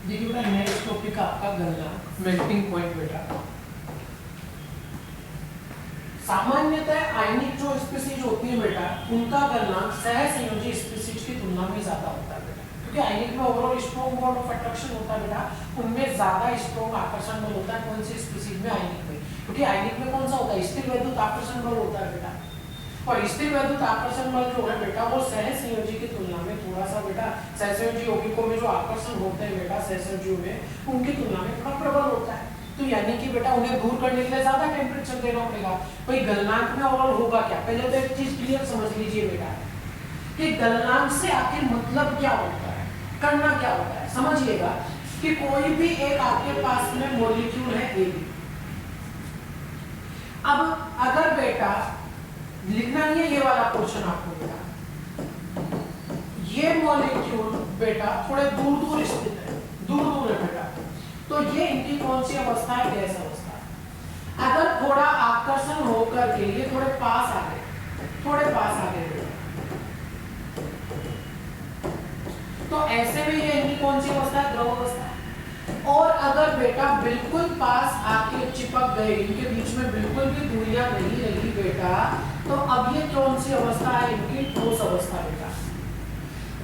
देखिए बेटा next topic आपका गलनांक मेल्टिंग पॉइंट बेटा। सामान्यतः आयनिक जो स्पीसीज होती है बेटा उनका गलनांक सहसंयोजी स्पीसीज की तुलना में ज्यादा होता है बेटा, क्योंकि आयनिक में overall strong bond of attraction होता है बेटा, उनमें ज्यादा स्ट्रॉन्ग आकर्षण बल होता है। कौन सी स्पीसीज में? आयनिक में। क्योंकि आयनिक में कौन सा होता है? स्थिर वैद्युत आकर्षण बल होता है बेटा, और स्थिर वैद्युत आकर्षण बल जो है बेटा वो सहसंयोजी की तुलना में थोड़ा सा बेटा, सहसंयोजी यौगिकों में जो आकर्षण होते हैं बेटा सहसंयोजियों में उनकी तुलना में थोड़ा प्रबल होता है। तो यानी कि बेटा उन्हें दूर करने के लिए ज्यादा टेम्परेचर देना पड़ेगा। भाई गलनांक में ओवरऑल होगा क्या? पहले तो एक चीज क्लियर समझ लीजिए बेटा कि गलनांक से आखिर मतलब क्या होता है, करना क्या होता है। समझिएगा कि कोई भी एक आपके पास में मॉलिक्यूल है ए बी। अब अगर बेटा लिखना नहीं है ये वाला पोर्शन आपको बेटा, ये मॉलिक्यूल बेटा थोड़े दूर दूर स्थित है, दूर दूर है बेटा, तो ये इनकी कौन सी अवस्था है? गैस अवस्था। अगर थोड़ा आकर्षण होकर के ये थोड़े पास आ गए, थोड़े पास आ गए बेटा, तो ऐसे में ये इनकी कौन सी अवस्था है? द्रव अवस्था। और अगर बेटा बिल्कुल पास आके चिपक गए, इनके बीच में बिल्कुल भी दूरियां नहीं रही बेटा, तो अब ये कौन सी अवस्था है? इनकी ठोस अवस्था बेटा।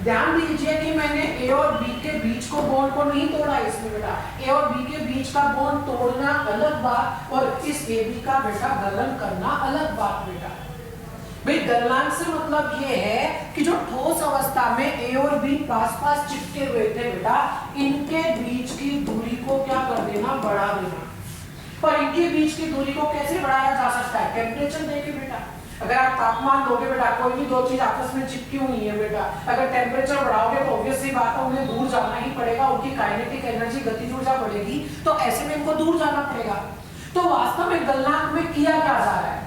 ध्यान दीजिए कि मैंने ए और बी के बीच को बॉन्ड को नहीं तोड़ा इसमें बेटा, ए और बी के बीच का बॉन्ड तोड़ना अलग बात और इस ए बी का बेटा गलन करना अलग बात बेटा। भाई गलनांक से मतलब ये है कि जो ठोस अवस्था में ए और बी पास पास चिपके हुए थे बेटा, इनके बीच की दूरी को क्या कर देना? बढ़ा देना। पर इनके बीच की दूरी को कैसे बढ़ाया जा सकता है? टेम्परेचर देके बेटा। अगर आप तापमान दोगे बेटा, कोई भी दो चीज आपस में चिपकी हुई है बेटा, अगर टेम्परेचर बढ़ाओगे तो ऑब्वियस सी बात है उन्हें दूर जाना ही पड़ेगा, उनकी काइनेटिक एनर्जी गतिज ऊर्जा बढ़ेगी, तो ऐसे में इनको दूर जाना पड़ेगा। तो वास्तव में गलनांक में किया क्या जा रहा है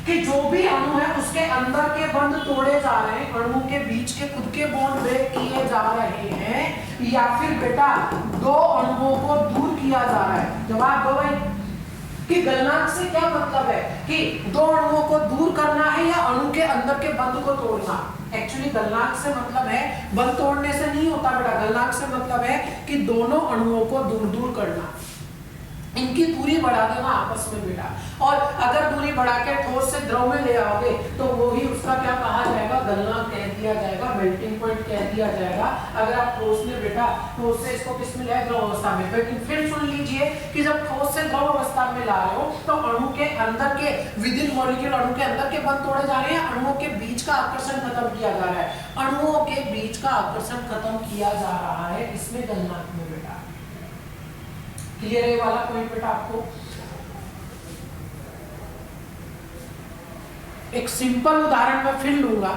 कि जो भी अणु है उसके अंदर के बंध तोड़े जा रहे हैं, अणु के बीच के खुद के बॉन्ड ब्रेक किए जा रहे हैं, या फिर बेटा दो अणुओं को दूर किया जा रहा है। जवाब दो भाई कि गलनांक से क्या मतलब है कि दो अणुओं को दूर करना है या अणु के अंदर के बंध को तोड़ना। एक्चुअली गलनांक से मतलब है बंध तोड़ने से नहीं होता बेटा, गलनांक से मतलब है कि दोनों अणुओं को दूर दूर करना, इनकी दूरी बढ़ा देना आपस में बेटा। और अगर दूरी बढ़ा के ठोस से द्रव में ले आओगे तो वो ही उसका क्या कहा जाएगा? गलनांक कह दिया जाएगा, मेल्टिंग पॉइंट कह दिया जाएगा। अगर आप ठोस में बेटा ठोस से इसको किस में ले आए? द्रव अवस्था में। लेकिन फिर सुन लीजिए कि जब ठोस से द्रव अवस्था में ला रहे हो तो अणु के अंदर के विद इन मॉलिक्यूल अणु के अंदर के बंध तोड़े जा रहे हैं, अणुओं के बीच का आकर्षण खत्म किया जा रहा है, अणुओं के बीच का आकर्षण खत्म किया जा रहा है, इसमें गलनांक में बेटा। क्लियर है वाला पॉइंट बेटा आपको? एक सिंपल उदाहरण मैं फिर लूंगा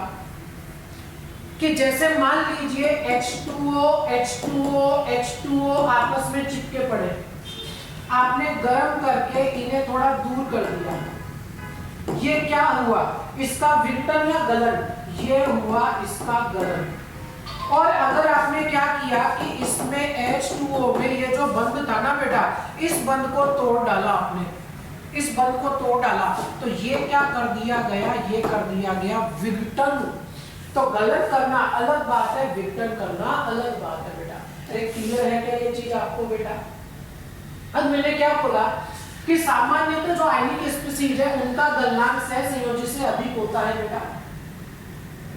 कि जैसे मान लीजिए H2O, H2O, H2O आपस में चिपके पड़े, आपने गर्म करके इन्हें थोड़ा दूर कर दिया, ये क्या हुआ? इसका विघटन या गलन, ये हुआ इसका गलन। और अगर आपने क्या किया कि इसमें H2O में ये जो बंध था ना बेटा, इस बंध को तोड़ डाला आपने, इस बंध को तोड़ डाला, तो ये क्या कर दिया गया? ये कर दिया गया विघटन। तो गलन करना अलग बात है, विघटन करना अलग बात है बेटा। अरे क्लियर है क्या ये चीज आपको बेटा? अब मैंने क्या बोला कि सामान्यतः जो आयनिक स्पीसीज है उनका गलनांक सहसंयोजी से अधिक होता है बेटा,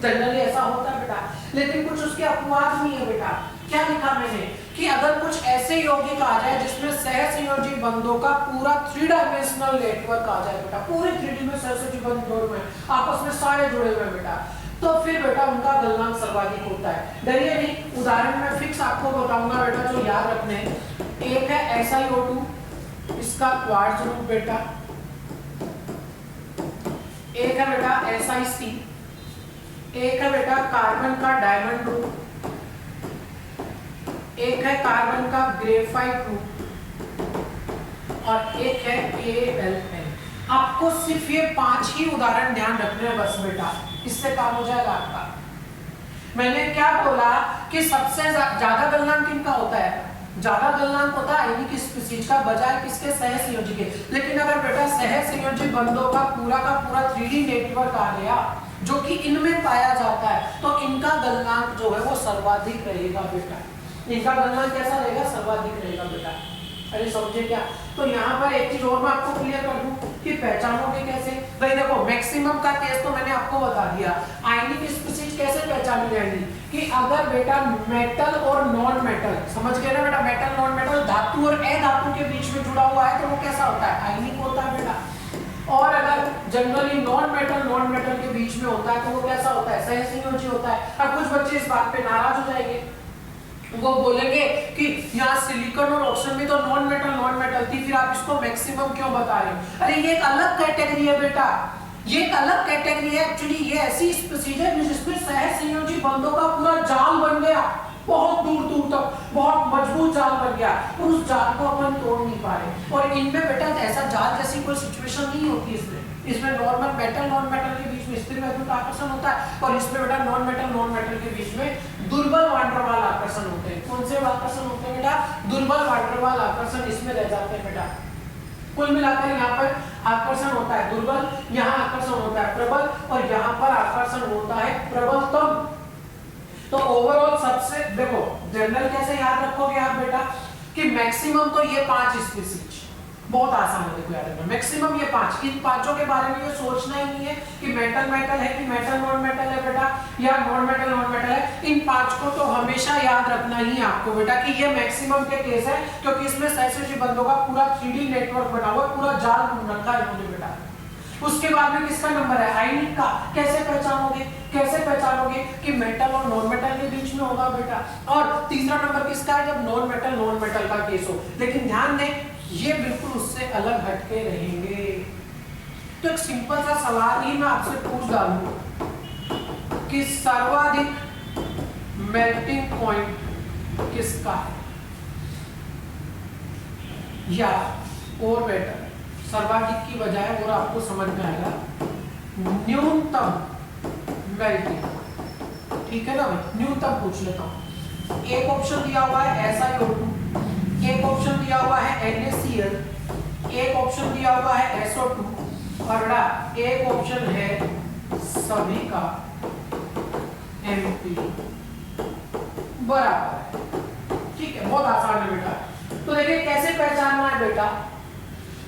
जनरली ऐसा होता है बेटा। लेकिन कुछ उसके अपवाद नहीं है बेटा। क्या लिखा मैंने कि अगर कुछ ऐसे यौगिक आ जाए जिसमें सहसंयोजी बंधों का पूरा 3 डायमेंशनल नेटवर्क आ जाए बेटा, पूरे 3D में सहसंयोजी बंध में आपस में सारे जुड़े हुए बेटा, तो फिर बेटा उनका गलनांक सर्वाधिक होता है। डरिए नहीं, उदाहरण में फिक्स आपको बताऊंगा बेटा जो याद रखने हैं। एक है SiO2, इसका क्वार्ट्ज रूप बेटा, एक है बेटा SiC, एक है बेटा कार्बन का डायमंड ग्रुप, एक है कार्बन का ग्रेफाइट ग्रुप, और एक है AlN। आपको सिर्फ ये 5 ही उदाहरण ध्यान रखने हैं बस बेटा, इससे काम हो जाएगा आपका। मैंने क्या बोला कि सबसे ज्यादा गलनांक किनका होता है? ज्यादा गलनांक होता है आयनिक स्पीसीज का, बजाय किसके? सहसंयोजी के। लेकिन अगर बेटा सहसंयोजी बंधों का पूरा 3D नेटवर्क आ गया जो कि इनमें पाया जाता है, तो इनका गलनांक जो है वो सर्वाधिक रहेगा बेटा। इनका गलनांक कैसा रहेगा? सर्वाधिक। अरे समझे क्या? तो यहाँ पर एक चीज और मैं आपको क्लियर कर दूं कि पहचानोगे कैसे। भाई देखो मैक्सिमम का केस तो मैंने आपको बता दिया। आयनिक स्पीशीज कैसे पहचानी जाएगी कि अगर बेटा मेटल और नॉन मेटल, समझ गए ना बेटा, मेटल नॉन मेटल, धातु और अधातु के बीच में जुड़ा हुआ है तो वो कैसा होता है, आयनिक होता है बेटा। और अगर जनरली नॉन मेटल के बीच में होता है तो वो कैसा होता है, सहसंयोजी होता है। अब कुछ बच्चे इस बात पे नाराज हो जाएंगे, वो बोलेंगे कि यहाँ सिलिकॉन और ऑक्सीजन में तो नॉन मेटल थी, फिर आप इसको मैक्सिमम क्यों बता रहे हो? अरे ये एक अलग कैटेगरी है बेटा, ये एक अलग कैटेगरी है। एक्चुअली ये ऐसी स्पीशीज है जिसमें सहसंयोजी बंधों का पूरा जाल बन गया, बहुत दूर दूर तक बहुत मजबूत जाल बन गया, और उस जाल को अपन तोड़ नहीं पा रहे। और इनमें बेटा ऐसा जाल जैसी कोई सिचुएशन नहीं होती इसमें नॉर्मल मेटल नॉन मेटल के बीच में स्थिर वैद्युत आकर्षण होता है, और इसमें बेटा नॉन मेटल के बीच में दुर्बल वान डेर वाल आकर्षण होते हैं। कौन से आकर्षण होते हैं बेटा? दुर्बल वान डेर वाल आकर्षण इसमें रह जाते हैं बेटा। कुल मिलाकर यहाँ पर आकर्षण होता है दुर्बल, यहाँ आकर्षण होता है प्रबल, और यहाँ पर आकर्षण होता है प्रबलतम। तो ओवरऑल सबसे देखो जनरल कैसे याद रखोगे आप बेटा कि मैक्सिमम तो ये 5 स्पीशीज, बहुत आसान है, देखो याद रखना मैक्सिमम ये 5, इन पांचों के बारे में ये सोचना ही नहीं है कि मेटल है कि मेटल नॉन मेटल है बेटा, या नॉन मेटल है। इन 5 को तो हमेशा याद रखना ही है आपको बेटा कि ये मैक्सिमम के केस है, क्योंकि इसमें सहसंयोजी बंधों का पूरा 3D नेटवर्क बना हुआ है, पूरा जाल रखा है इन्होंने बेटा। उसके बाद में किसका नंबर है, आयनिक का। कैसे पहचानोगे कि मेटल और नॉन मेटल के बीच में होगा बेटा। और तीसरा नंबर किसका है, जब नॉन मेटल का केस हो। लेकिन ध्यान दें ये बिल्कुल उससे अलग हटके रहेंगे। तो एक सिंपल सा सवाल ही मैं आपसे पूछ डालूं कि सर्वाधिक मेल्टिंग पॉइंट किसका है, या और बेटर सर्वाधिक की बजाय और आपको समझ में आएगा न्यूनतम मेल्टिंग, ठीक है ना भाई। न्यूनतम पूछ लेता हूं। एक ऑप्शन दिया हुआ है SiO2, एक ऑप्शन दिया हुआ है NaCl, एक ऑप्शन दिया हुआ है SO2, और एक ऑप्शन है सभी का Mp बराबर है। ठीक है, बहुत आसान है बेटा। तो देखिए कैसे पहचानना है बेटा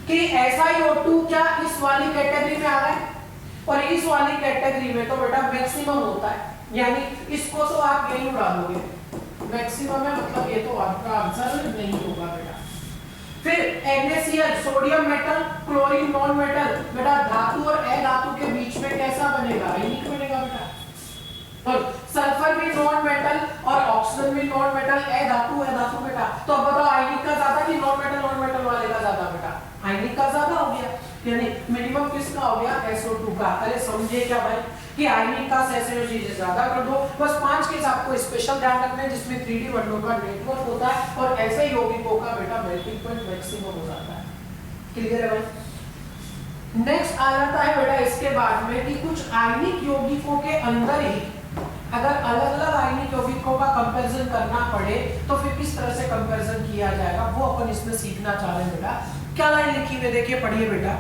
कि SiO2 क्या इस वाली कैटेगरी में आ रहा है, और इस वाली कैटेगरी में तो बेटा मैक्सिमम होता है, यानी इसको तो आप यही उड़ा दोगे, मैक्सिमम है मतलब ये तो आपका आंसर नहीं होगा बेटा। फिर NaCl sodium metal chlorine non metal, बेटा धातु और अधातु के बीच में कैसा बनेगा, आयनिक बनेगा बेटा। और सल्फर भी नॉन मेटल और ऑक्सीजन भी नॉन मेटल, अधातु बेटा। तो अब बताओ आयनिक का ज्यादा कि नॉन मेटल वाले का ज्यादा बेटा? आयनिक का ज्यादा हो गया, यानी मिनिमम किसका हो गया, SO2 का। अरे समझे क्या भाई कि आयनिक का सहसंयोजी ज्यादा कर दो। बस 5 केस आपको स्पेशल ध्यान रखना है जिसमें 3D बंधों का नेटवर्क होता है, और ऐसे यौगिकों का बेटा मेल्टिंग पॉइंट मैक्सिमम हो जाता है। क्लियर है भाई। नेक्स्ट आ जाता है बेटा इसके बाद में कि कुछ आयनिक यौगिकों के अंदर ही अगर अलग अलग आयनिक यौगिकों का कंपैरिजन करना पड़े तो फिर किस तरह से कंपैरिजन किया जाएगा, वो अपन इसमें सीखना चाह रहे हैं बेटा। क्या लाइन लिखी हुई देखिए, पढ़िए बेटा।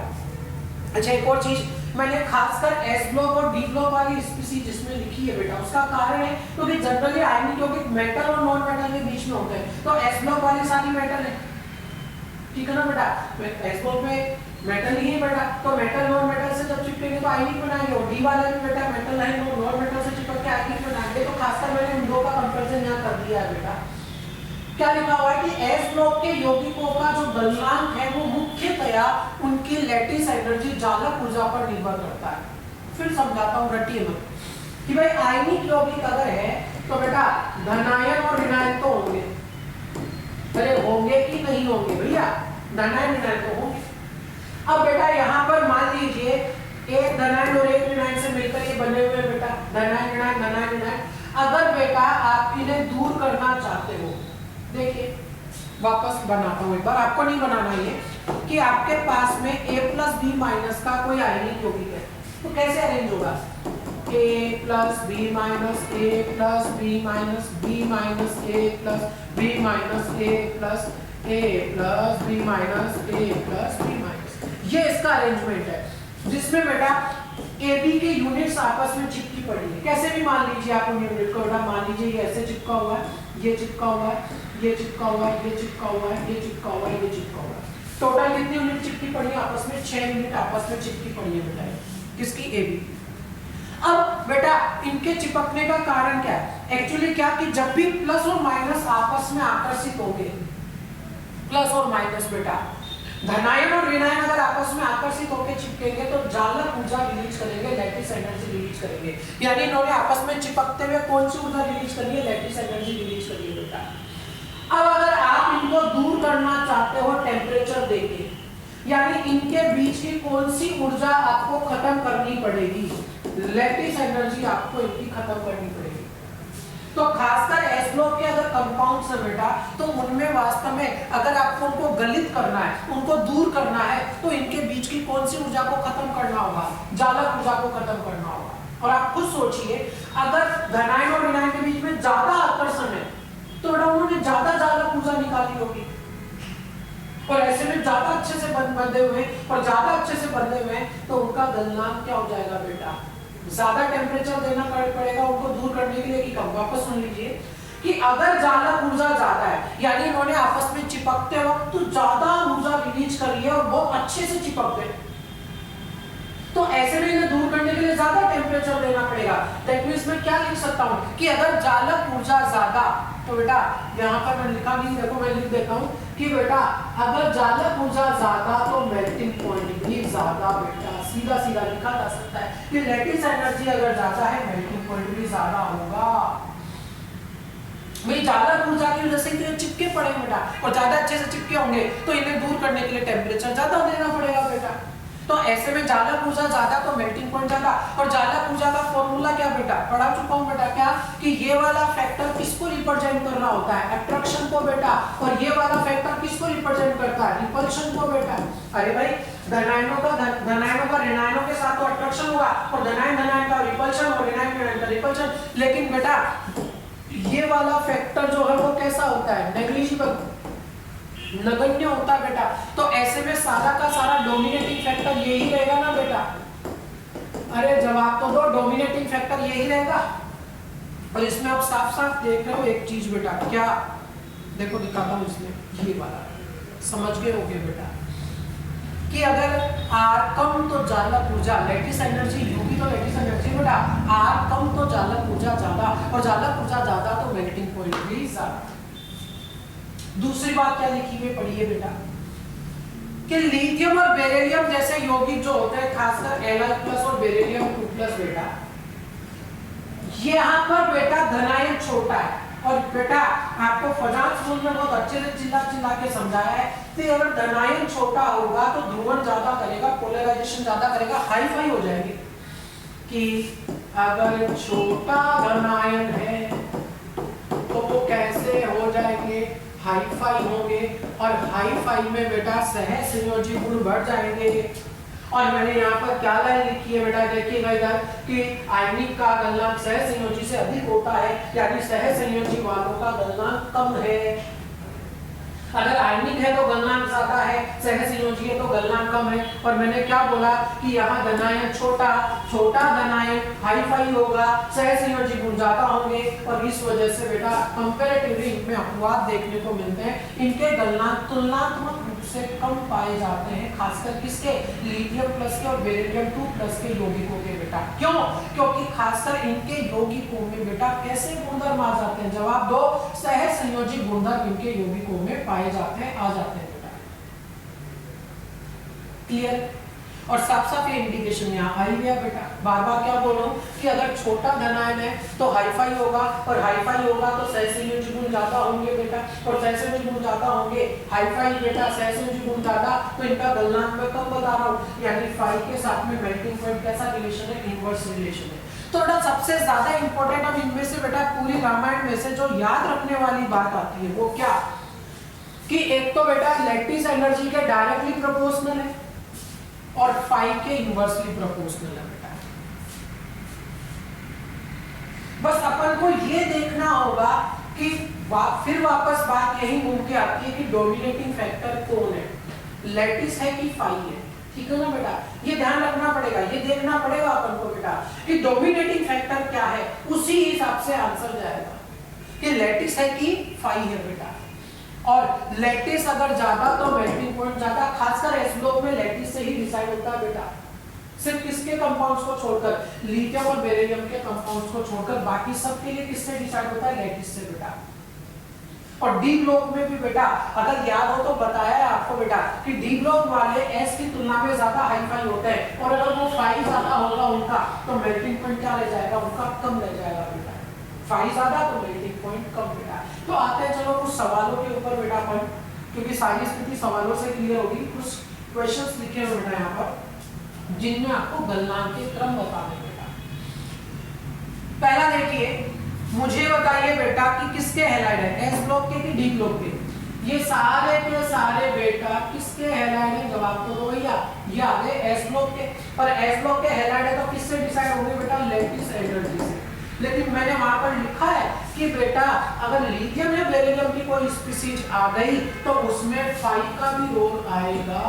अच्छा एक और चीज मैंने खासकर S ब्लॉक और D ब्लॉक वाली स्पीशीज जिसमें लिखी है बेटा, उसका कारण है क्योंकि जनरली आयनिक यौगिक मेटल और नॉन मेटल के बीच में होते हैं, तो S ब्लॉक वाली सारी मेटल है, ठीक है ना बेटा। S ब्लॉक में मेटल ही है बेटा, तो मेटल नॉन मेटल से जब चिपकेंगे तो आयनिक बनाएंगे, और D वाले में बेटा मेटल है नॉन मेटल से चिपक के आयनिक बनाएंगे। तो खासकर मैंने उन दो का कंपैरिजन यहाँ कर दिया है बेटा। क्या लिखा हुआ है कि S ब्लॉक के यौगिकों का जो गलनांक है वो मुख्यतया उनकी लैटिस एनर्जी जालक ऊर्जा पर निर्भर करता है। फिर समझाता हूँ, रटिए मत कि भाई आयनिक यौगिक अगर है तो बेटा धनायन और ऋणायन तो होंगे। अरे होंगे कि नहीं होंगे भैया, धनायन ऋणायन तो होंगे। अब बेटा यहाँ पर मान लीजिए एक धनायन और एक ऋणायन से मिलकर ये बने हुए बेटा धनायन ऋणायन। अगर बेटा आप इन्हें दूर करना चाहते हो, देखिए वापस बनाता हूं एक बार, आपको नहीं बनाना ये कि आपके पास में A+B- का कोई आयनिक यौगिक है, तो कैसे अरेंज होगा, A+B- A+B- B- A+B- ये इसका अरेंजमेंट है, जिसमें बेटा AB के यूनिट्स आपस में चिपकी पड़ी है। कैसे भी मान लीजिए आप उन यूनिट को, बेटा मान लीजिए ये ऐसे चिपका हुआ है, ये चिपका हुआ है, ये चिपका हुआ है, ये चिपका हुआ है, ये चिपका हुआ है, ये चिपका हुआ है। टोटल कितनी यूनिट चिपकी पड़ी है आपस में? 6 यूनिट आपस में चिपकी पड़ी है बेटा, किसकी? AB। अब बेटा इनके चिपकने का कारण क्या है? एक्चुअली क्या कि जब भी प्लस और माइनस आपस में आकर्षित होंगे, प्लस और माइनस बेटा, धनायन और ऋणायन अगर आपस में आकर्षित होकर चिपकेंगे तो जालक ऊर्जा रिलीज करेंगे, लैटिस एनर्जी रिलीज करेंगे। यानी इन्होंने आपस में चिपकते हुए कौन सी ऊर्जा रिलीज करी है? लैटिस एनर्जी रिलीज करी है बेटा। अब अगर आप इनको दूर करना चाहते हो टेम्परेचर देके, यानी इनके बीच की कौन सी ऊर्जा आपको खत्म करनी पड़ेगी? लैटिस एनर्जी आपको इनकी खत्म करनी पड़ेगी। तो खासकर एस्लो के अगर कंपाउंड्स है बेटा, तो उनमें वास्तव में अगर आपको उनको गलित करना है, उनको दूर करना है, तो इनके बीच की कौन सी ऊर्जा को खत्म करना होगा? जालक ऊर्जा को खत्म करना होगा। और आप खुद सोचिए, अगर धनायन और ऋणायन के बीच में ज्यादा आकर्षण है तो उन्होंने ज्यादा जालक ऊर्जा निकाली होगी, और ऐसे में ज्यादा अच्छे से बंधे हुए और ज्यादा अच्छे से बंधे हुए तो उनका गलनांक क्या हो जाएगा बेटा? ज्यादा टेम्परेचर देना पड़ेगा उनको दूर करने के लिए कि कम? वापस सुन लीजिए कि अगर जालक ऊर्जा ज्यादा है, यानी इन्होंने आपस में चिपकते वक्त तो ज्यादा ऊर्जा रिलीज करी है और बहुत अच्छे से चिपक गए, तो ऐसे में इन्हें दूर करने के लिए ज्यादा टेम्परेचर देना पड़ेगा। दैट मींस मैं क्या लिख सकता हूं कि अगर जालक ऊर्जा ज्यादा, तो बेटा यहाँ पर मैं लिखा नहीं, देखो मैं लिख देता हूँ कि बेटा अगर जालक ऊर्जा ज्यादा तो मेल्टिंग पॉइंट भी ज्यादा बेटा, सीधा सीधा लिखा जा सकता है कि लैटिस एनर्जी अगर ज्यादा है मेल्टिंग पॉइंट भी ज्यादा होगा। भाई जालक ऊर्जा की वजह से तो चिपके पड़े बेटा, और ज्यादा अच्छे से चिपके होंगे तो इन्हें दूर करने के लिए टेम्परेचर ज्यादा देना पड़ेगा बेटा। तो ऐसे में जालक ऊर्जा ज्यादा तो मेल्टिंग पॉइंट ज्यादा। और जालक ऊर्जा का फॉर्मूला क्या बेटा? पढ़ा चुका हूं बेटा, क्या कि ये वाला फैक्टर किसको रिप्रेजेंट कर रहा होता है? अट्रैक्शन को बेटा। और ये वाला फैक्टर किसको रिप्रेजेंट करता है? रिपल्शन को बेटा। अरे भाई धनायनों का ऋणायनों के साथ तो अट्रैक्शन होगा, और धनायन का रिपल्शन और ऋणायन का रिपल्शन। लेकिन बेटा ये वाला फैक्टर जो है वो कैसा होता है? नेग्लिजिबल, नगण्य होता है बेटा। तो ऐसे में सारा का सारा डोमिनेटिंग फैक्टर यही रहेगा ना बेटा? अरे जवाब तो दो, डोमिनेटिंग फैक्टर यही रहेगा। और इसमें आप साफ साफ देख रहे हो एक चीज बेटा, क्या? देखो दिखाता हूं, इसमें ये वाला समझ गए होगे बेटा कि अगर R कम तो जालक ऊर्जा, लैटिस एनर्जी होगी तो लैटिस एनर्जी बेटा, R कम तो जालक ऊर्जा ज्यादा, और जालक ऊर्जा ज्यादा तो मेल्टिंग पॉइंट भी ज्यादा। दूसरी बात क्या लिखी हुई पड़ी है बेटा कि लिथियम और बेरिलियम जैसे यौगिक जो होते हैं, खासकर Li+ और बेरिलियम 2+ बेटा, यहाँ पर बेटा धनायन छोटा है। और बेटा आपको फजान स्कूल में बहुत अच्छे से चिल्ला के समझाया है कि अगर धनायन छोटा होगा तो ध्रुवण ज्यादा करेगा, पोलराइजेशन ज्यादा करेगा, हाई फाई हो जाएंगे। कि अगर छोटा धनायन है तो वो कैसे हो जाएंगे? हाई फाई होंगे। और हाई फाई में बेटा सह संयोजी गुण बढ़ जाएंगे। और मैंने यहाँ पर क्या लाइन लिखी है बेटा, देखिएगा इधर कि आयनिक का गलनांक सह संयोजी से अधिक होता है, यानी सह संयोजी वालों का गलनांक कम है। अगर आयनिक है तो गलनांक ज्यादा है, सह संयोजी है तो गलनांक कम है। और मैंने क्या बोला कि यहाँ धनायन छोटा धनायन हाई फाई होगा, सह संयोजी गुण ज्यादा होंगे, और इस वजह से बेटा कंपैरेटिवली इनमें अपवाद देखने को मिलते हैं। इनके गलनांक तुलनात्मक रूप से कम पाए जाते हैं, खासकर किसके? लिथियम प्लस के और बेरिलियम 2+ के यौगिकों के बेटा। क्यों? क्योंकि खासकर इनके यौगिकों में बेटा कैसे गुणधर्म आ जाते हैं? जवाब दो, सह संयोजी गुणधर्म इनके यौगिकों में पाए जाते हैं, आ जाते हैं बेटा। क्लियर? और साफ साफ ये इंडिकेशन यहाँ आई है बेटा। बार बार क्या बोल रहा हूँ कि अगर छोटा धनायन है तो हाई फाई होगा, और हाई फाई होगा तो सह संयोजी गुण ज्यादा होंगे बेटा, और सह संयोजी गुण ज्यादा होंगे, हाई फाई बेटा सह संयोजी गुण ज्यादा, तो इनका गलनांक मैं कम बता रहा हूँ। यानी फाई के साथ में मेल्टिंग पॉइंट कैसा रिलेशन है? इनवर्स रिलेशन है। तो बेटा सबसे ज्यादा इंपॉर्टेंट अब इनमें से बेटा पूरी रामायण में से जो याद रखने वाली बात आती है वो क्या? कि एक तो बेटा लैटिस एनर्जी के डायरेक्टली प्रोपोर्शनल है और फाई के इनवर्सली प्रोपोर्शनल है बेटा। बस अपन को ये देखना होगा कि फिर वापस बात यही घूम के आती है कि डोमिनेटिंग फैक्टर कौन है, लैटिस है कि फाई है। ठीक है ना बेटा? ये ध्यान रखना पड़ेगा, ये देखना पड़ेगा अपन को बेटा कि डोमिनेटिंग फैक्टर क्या है, उसी हिसाब से आंसर जाएगा कि लैटिस है कि फाई है बेटा। और लैटिस अगर ज्यादा तो मेल्टिंग पॉइंट ज्यादा, खासकर एस ब्लॉक में लैटिस से ही डिसाइड होता है बेटा, सिर्फ किसके कंपाउंड्स को छोड़कर, लिथियम और बेरिलियम के कंपाउंड्स को छोड़कर बाकी सब के लिए किससे डिसाइड होता है, लैटिस से बेटा। और डी ब्लॉक में भी बेटा अगर याद हो तो बताया है आपको बेटा कि डी ब्लॉक वाले एस की तुलना में ज्यादा हाई फाई होते हैं, और अगर वो फाई ज्यादा होगा उनका तो मेल्टिंग पॉइंट क्या रह जाएगा, उनका कम रह जाएगा बेटा, फाई ज्यादा तो मेल्टिंग पॉइंट कम बेटा। तो आते हैं चलो कुछ सवालों के ऊपर बेटा अपन, क्योंकि सारी स्थिति सवालों से क्लियर होगी। कुछ क्वेश्चंस लिखे हुए बेटा यहाँ पर जिनमें आपको गलनांक के क्रम बताने बेटा। पहला देखिए, मुझे बताइए बेटा कि किसके हैलाइड है, एस ब्लॉक के कि डी ब्लॉक के। ये सारे के सारे बेटा किसके हैलाइड है, जवाब तो दो भैया, ये आ गए एस ब्लॉक के। और एस ब्लॉक के हैलाइड है तो किससे डिसाइड होंगे बेटा, लैटिस एनर्जी से। लेकिन मैंने वहां पर लिखा है कि बेटा अगर लिथियम या बेरिलियम की कोई स्पीशीज आ गई तो उसमें फाई का भी रोल आएगा।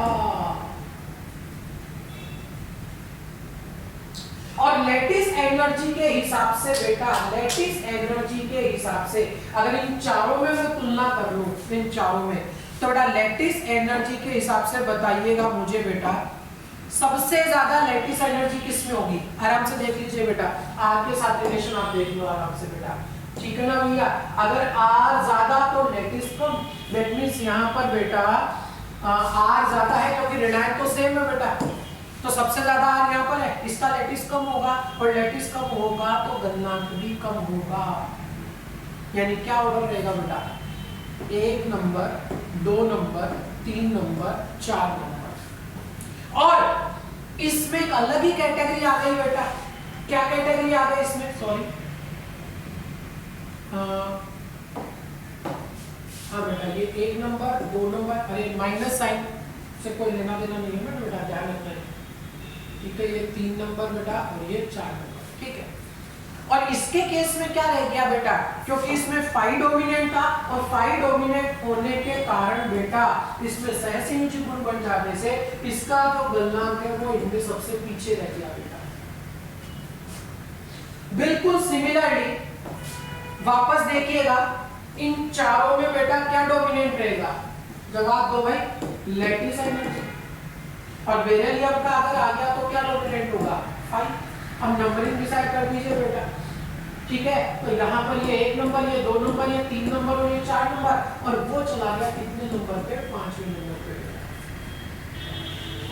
और लैटिस एनर्जी के हिसाब से बेटा, लैटिस एनर्जी के हिसाब से अगर इन चारों में मैं तुलना कर लूं, इन चारों में, तो बेटा लैटिस एनर्जी के हिसाब से बताइएगा मुझे बेटा सबसे ज्यादा लैटिस एनर्जी किसमें होगी। आराम से देख लीजिए बेटा, आर के साथ रिलेशन आप देख लो आराम से बेटा, ठीक है ना भैया। अगर आर ज्यादा तो लैटिस कम, दैट मींस यहां पर बेटा आर ज्यादा है क्योंकि ऋणायक तो सेम है बेटा, तो सबसे ज्यादा आर यहाँ पर है, इसका लैटिस कम होगा, और लैटिस कम होगा तो गलनांक भी कम होगा। यानी क्या ऑर्डर रहेगा बेटा, 1 नंबर, 2 नंबर, 3 नंबर, 4 नंबर। और इसमें एक अलग ही कैटेगरी आ गई बेटा, क्या कैटेगरी आ गई इसमें, सॉरी हाँ बेटा, ये 1 नंबर, 2 नंबर, अरे माइनस साइन से कोई लेना देना नहीं है बेटा, ध्यान रखना है, ठीक है। ये 3 नंबर बेटा और ये 4 नंबर, ठीक है। और इसके केस में क्या रह गया बेटा, क्योंकि इसमें फाई डोमिनेंट था, और फाई डोमिनेंट होने के कारण बेटा इसमें सहसंयोजी गुण बन जाने से इसका जो गलनांक है वो इनमें सबसे पीछे रह गया बेटा। बिल्कुल सिमिलरली वापस देखिएगा, इन चारों में बेटा क्या डोमिनेंट रहेगा, जवाब दो भाई, लैटिस एनर्जी। और बेरिलियम का अगर आ गया तो क्या डोमिनेंट होगा, फाई। हम नंबरिंग डिसाइड कर दीजिए बेटा, ठीक है। तो यहाँ पर ये 1 नंबर, ये 2 नंबर, ये 3 नंबर और ये 4 नंबर, और वो चला गया कितने नंबर पे, 5वें नंबर पे।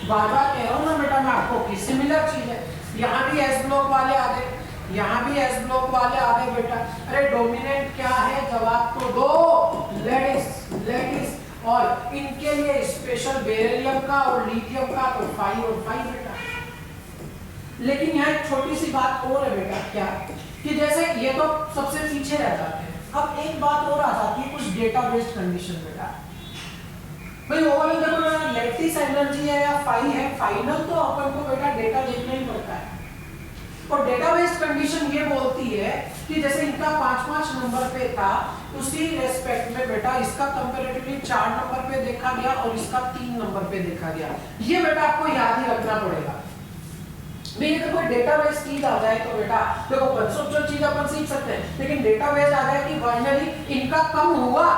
बार बार कह रहा हूँ ना बेटा मैं आपको कि सिमिलर चीज है। यहाँ भी एस ब्लॉक वाले आ गए, यहाँ भी एस ब्लॉक वाले आ गए बेटा। अरे डोमिनेंट क्या है, जवाब तो दो, लैटिस, लैटिस। और इनके लिए स्पेशल बेरिलियम का और लिथियम का तो फाई और फाई बेटा। लेकिन यहाँ एक छोटी सी बात और है बेटा, क्या कि जैसे ये तो सबसे पीछे रह जाते हैं, अब एक बात और आ जाती है, कुछ डेटा बेस्ड कंडीशन बेटा। भाई ओवरऑल देखो लैटिस एनर्जी है या फाई है, फाइनल तो अपन को बेटा डेटा देखना ही पड़ता है। और डेटा बेस्ड कंडीशन ये बोलती है कि जैसे इनका 5-5 नंबर पे था, उसी रेस्पेक्ट में बेटा इसका कंपैरेटिवली 4 नंबर पे देखा गया और इसका 3 नंबर पे देखा गया। ये बेटा आपको याद ही रखना पड़ेगा। नहीं अगर कोई डेटाबेस चीज आ जाए तो बेटा देखो कंसेप्चुअल चीज अपन सीख सकते हैं, लेकिन डेटाबेस आ जाए कि फाइनली इनका कम हुआ,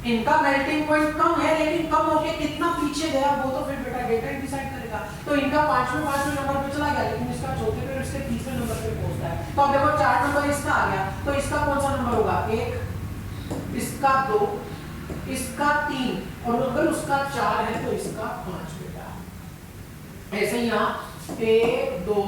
इनका मेल्टिंग पॉइंट कम है, लेकिन कम होके कितना पीछे गया वो तो फिर बेटा डेटा ही डिसाइड करेगा। तो इनका 5वें नंबर पे चला गया, लेकिन इसका चौथे पे इसके 3वें नंबर पे पहुंचता है। तो अब देखो 4 नंबर इसका आ गया, तो इसका कौन सा नंबर होगा, 1, इसका 2, इसका 3, और अगर उसका 4 है तो इसका 5 बेटा। ऐसे ही यहाँ 1, 2,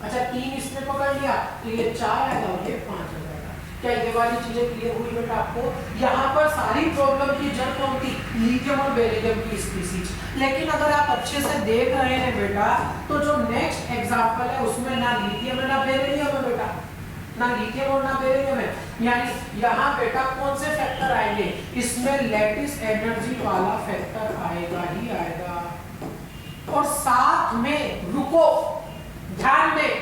अच्छा 3 इसने पकड़ लिया तो ये 4 आएगा और ये 5 आ जाएगा। क्या ये वाली चीजें क्लियर हुई बेटा आपको। यहाँ पर सारी प्रॉब्लम की जड़ कौन थी, लिथियम और बेरिलियम की स्पीशीज। लेकिन अगर आप अच्छे से देख रहे हैं बेटा तो जो नेक्स्ट एग्जांपल है उसमें ना लिथियम है ना बेरिलियम है बेटा, ना लिथियम और ना बेरिलियम है। यानी यहाँ बेटा कौन से फैक्टर आएंगे, इसमें लैटिस एनर्जी वाला फैक्टर आएगा ही आएगा। और साथ में रुको, ध्यान दें,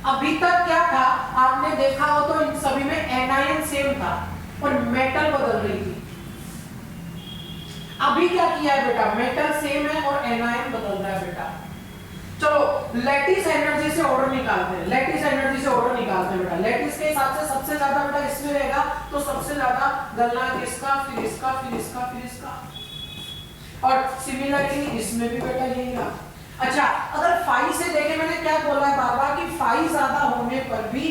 अभी तक क्या था आपने देखा हो तो इन सभी में एनायन सेम था और मेटल बदल रही थी। अभी क्या किया है बेटा, मेटल सेम है और एनायन बदल रहा है बेटा। चलो लैटिस एनर्जी से ऑर्डर निकालते हैं, लैटिस एनर्जी से ऑर्डर निकालते हैं बेटा। लैटिस के हिसाब से सबसे ज्यादा बेटा इसमें रहेगा, तो सबसे ज्यादा गलनांक इसका, फिर इसका, फिर इसका, फिर इसका, और सिमिलरली इसमें भी बेटा यही रहा। अच्छा, अगर फाई से देखें, मैंने क्या बोला है बार बार कि फाई ज्यादा होने पर भी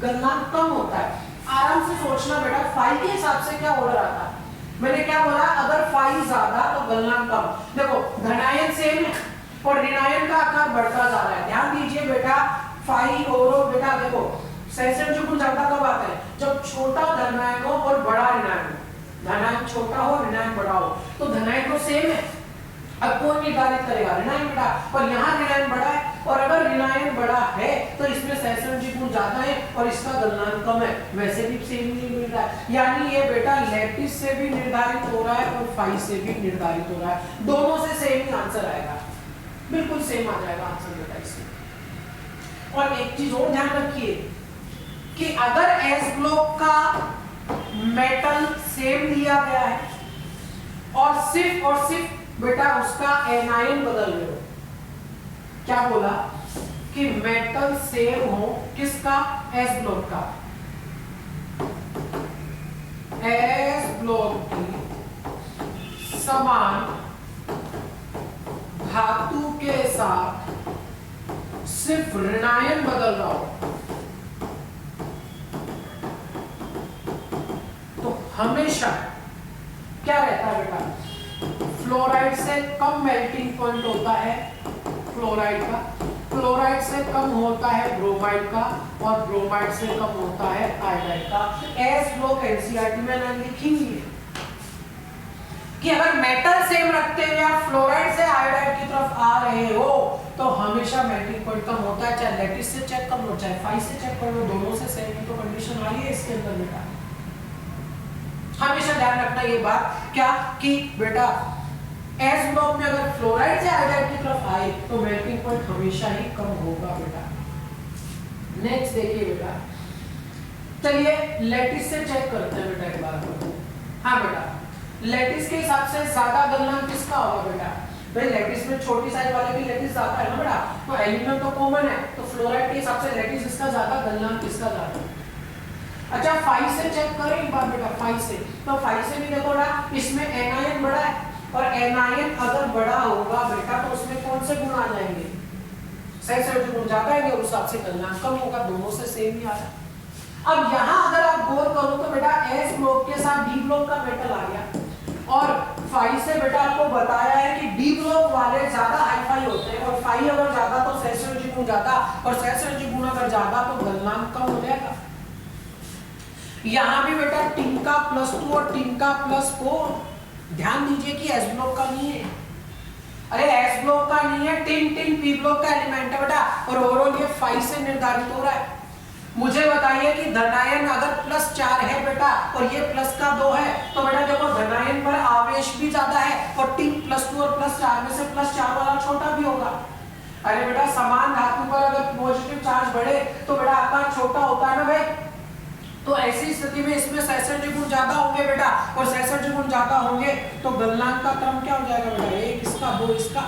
गलनांक कम होता है। आराम से सोचना बेटा, फाई के हिसाब से क्या ऑर्डर आता है। मैंने क्या बोला, अगर फाई ज्यादा तो गलनांक कम। देखो धनायन सेम है और ऋणायन का आकार बढ़ता जा रहा है। ध्यान दीजिए बेटा, फाई और बेटा देखो सहस्त्र जो ज्यादा कब आता है, जब छोटा धनायन हो और बड़ा ऋणायन हो। धनायन छोटा हो, ऋणायन बड़ा हो, तो धनायन तो सेम है। अब कौन निर्धारित करेगा, ऋणायन बड़ा, और यहाँ ऋणायन बड़ा है, और अगर ऋणायन बड़ा है तो इसमें सहस्त्र गुण ज्यादा है और इसका गलनांक कम है, वैसे भी सेम नहीं मिल रहा है। यानी ये बेटा लैटिस से भी निर्धारित हो रहा है और फाई से भी निर्धारित हो रहा है, दोनों से सेम ही आंसर आएगा, बिल्कुल सेम आ जाएगा आंसर बेटा इसमें। और एक चीज और ध्यान रखिए कि अगर एस ब्लॉक का मेटल सेम लिया गया है और सिर्फ बेटा उसका एनायन बदल रहे हो, क्या बोला कि मेटल सेम हो, किसका, एस ब्लॉक का, एस ब्लॉक की समान धातु के साथ सिर्फ ऋणायन बदल रहा हो, तो हमेशा क्या रहता है बेटा, फ्लोराइड से कम मेल्टिंग पॉइंट होता है फ्लोराइड का, फ्लोराइड से कम होता है ब्रोमाइड का, और ब्रोमाइड से कम होता है आयोडाइड का। एस ब्लॉक एनसीईआरटी में ना लिखी हुई है कि अगर मेटल सेम रखते हुए आप फ्लोराइड से आयोडाइड की तरफ आ रहे हो तो हमेशा मेल्टिंग पॉइंट कम होता है, चाहे लैटिस से चेक कर लो चाहे फाई से चेक कर लो, दोनों से सेम ही तो कंडीशन आ रही है इसके अंदर बेटा। हमेशा ध्यान रखना ये बात, क्या कि बेटा एस ब्लॉक में अगर फ्लोराइड से आयोडाइड की तरफ आए तो मेल्टिंग पॉइंट हमेशा ही कम होगा बेटा। नेक्स्ट देखिए बेटा, चलिए लैटिस से चेक करते हैं बेटा एक बार। हाँ बेटा, लैटिस के हिसाब से ज्यादा गलनांक किसका होगा बेटा, भाई लैटिस में छोटी साइज वाले की लैटिस ज्यादा है ना बेटा, तो एल्यूमिनियम तो कॉमन है, तो फ्लोराइड के हिसाब से लैटिस इसका ज्यादा, गलनांक किसका ज्यादा। अच्छा फाई से चेक करें एक बार बेटा, फाई से, तो फाई से भी देखो ना, इसमें एनायन बड़ा है, और एनायन अगर बड़ा होगा बेटा तो उसमें कौन से गुण आ जाएंगे, सहस्त्र गुण ज्यादा है, और उस हिसाब से गलनांक कम होगा, दोनों से सेम ही आ रहा है। अब यहाँ अगर आप गौर करो तो बेटा एस ब्लॉक के साथ डी ब्लॉक का मेटल आ गया, और फाई से बेटा आपको बताया है कि डी ब्लॉक वाले ज्यादा हाई फाई होते हैं, और फाई अगर ज्यादा तो सहस्त्र गुण ज्यादा, और सहस्त्र गुण अगर ज्यादा तो गलनांक कम हो जाएगा। यहाँ भी बेटा टिंका +2 और टिंका +4, ध्यान दीजिए कि एस ब्लॉक का नहीं है, अरे एस ब्लॉक का नहीं है, टिन पी ब्लॉक का एलिमेंट है बेटा, और ओवरऑल ये फाई से निर्धारित हो रहा है। मुझे बताइए कि धनायन अगर +4 है बेटा और ये +2 है, तो बेटा देखो धनायन पर आवेश भी ज्यादा है, और टिन +2 और +4 में से +4 वाला छोटा भी होगा। अरे बेटा समान धातु पर अगर पॉजिटिव चार्ज बढ़े तो बेटा आकार छोटा होता है ना भाई, तो ऐसी स्थिति में इसमें सहस्त्र गुण ज्यादा होंगे बेटा, और सहस्त्र गुण ज्यादा होंगे तो गलनांक का क्रम क्या हो जाएगा बेटा, 1 इसका 2 इसका,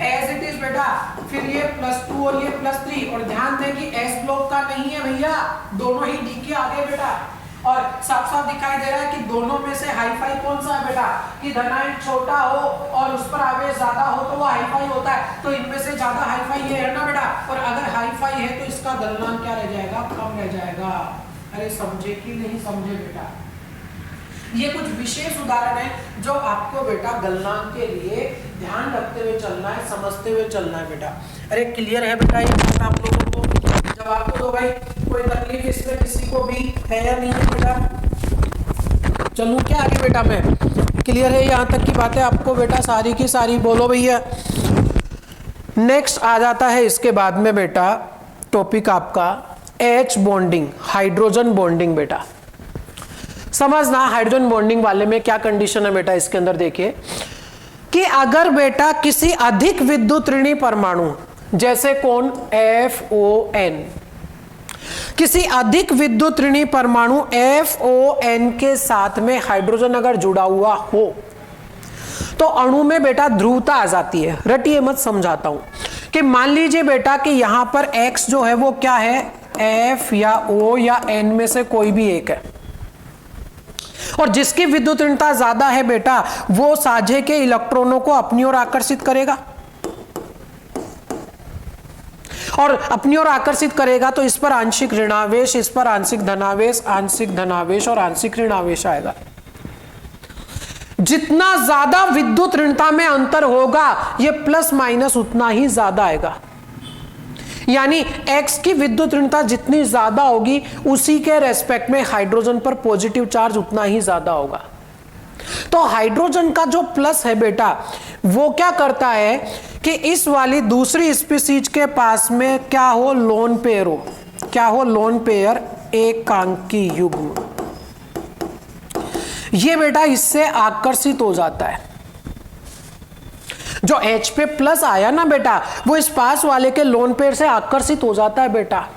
एज इट इज बेटा। फिर ये +2 और ये +3, और ध्यान दें कि एस ब्लॉक का नहीं है भैया, दोनों ही डी के आगे बेटा, और साफ साफ दिखाई दे रहा है कि दोनों में से हाई फाई कौन सा है बेटा, कि धनायन छोटा हो और उस पर आवेश ज्यादा हो तो वो हाई फाई होता है, तो इनमें से ज्यादा हाई फाई ये है ना बेटा, और अगर हाई फाई है तो इसका गलनांक क्या रह जाएगा, कम रह जाएगा। अरे समझे कि नहीं समझे बेटा, ये कुछ विशेष उदाहरण है जो आपको बेटा गलनांक के लिए ध्यान रखते हुए चलना है, समझते हुए चलना है बेटा। अरे क्लियर है बेटा ये बात आप लोगों को, जवाब को दो भाई, कोई तकलीफ इसमें किसी को भी है या नहीं है बेटा। चलूं क्या आगे बेटा, मैं क्लियर है यहाँ तक की बातें आपको बेटा सारी की सारी, बोलो भैया। नेक्स्ट आ जाता है इसके बाद में बेटा टॉपिक आपका H बॉन्डिंग, हाइड्रोजन बॉन्डिंग बेटा। समझना हाइड्रोजन बॉन्डिंग वाले में क्या कंडीशन है बेटा, इसके अंदर देखिए कि अगर बेटा किसी अधिक विद्युत ऋणी परमाणु, जैसे कौन, FON, किसी अधिक विद्युत ऋणी परमाणु FON के साथ में हाइड्रोजन अगर जुड़ा हुआ हो तो अणु में बेटा ध्रुवता आ जाती है। रटिए मत, समझाता हूं। कि मान लीजिए बेटा कि यहां पर x जो है वो क्या है, F या O या N में से कोई भी एक है, और जिसकी विद्युत ऋणता ज्यादा है बेटा वो साझे के इलेक्ट्रॉनों को अपनी ओर आकर्षित करेगा, और अपनी ओर आकर्षित करेगा तो इस पर आंशिक ऋणावेश, इस पर आंशिक धनावेश और आंशिक ऋणावेश आएगा। जितना ज्यादा विद्युत ऋणता में अंतर होगा ये प्लस माइनस उतना ही ज्यादा आएगा, यानी x की विद्युत ऋणता जितनी ज्यादा होगी उसी के रेस्पेक्ट में हाइड्रोजन पर पॉजिटिव चार्ज उतना ही ज्यादा होगा। तो हाइड्रोजन का जो प्लस है बेटा वो क्या करता है कि इस वाली दूसरी स्पीसीज के पास में क्या हो, लोन पेयर हो, क्या हो, लोन पेयर एकांकी युग्म, ये बेटा इससे आकर्षित हो जाता है। जो H पे प्लस आया ना बेटा वो इस पास वाले के लोन पेयर से आकर्षित हो जाता है बेटा।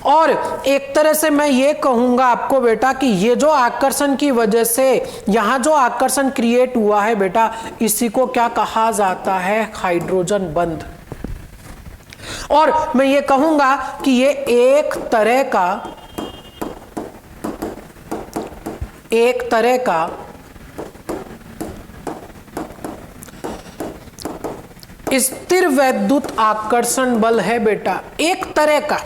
और एक तरह से मैं ये कहूंगा आपको बेटा कि ये जो आकर्षण की वजह से यहां जो आकर्षण क्रिएट हुआ है बेटा इसी को क्या कहा जाता है, हाइड्रोजन बंध। और मैं ये कहूंगा कि ये एक तरह का स्थिर वैद्युत आकर्षण बल है बेटा, एक तरह का।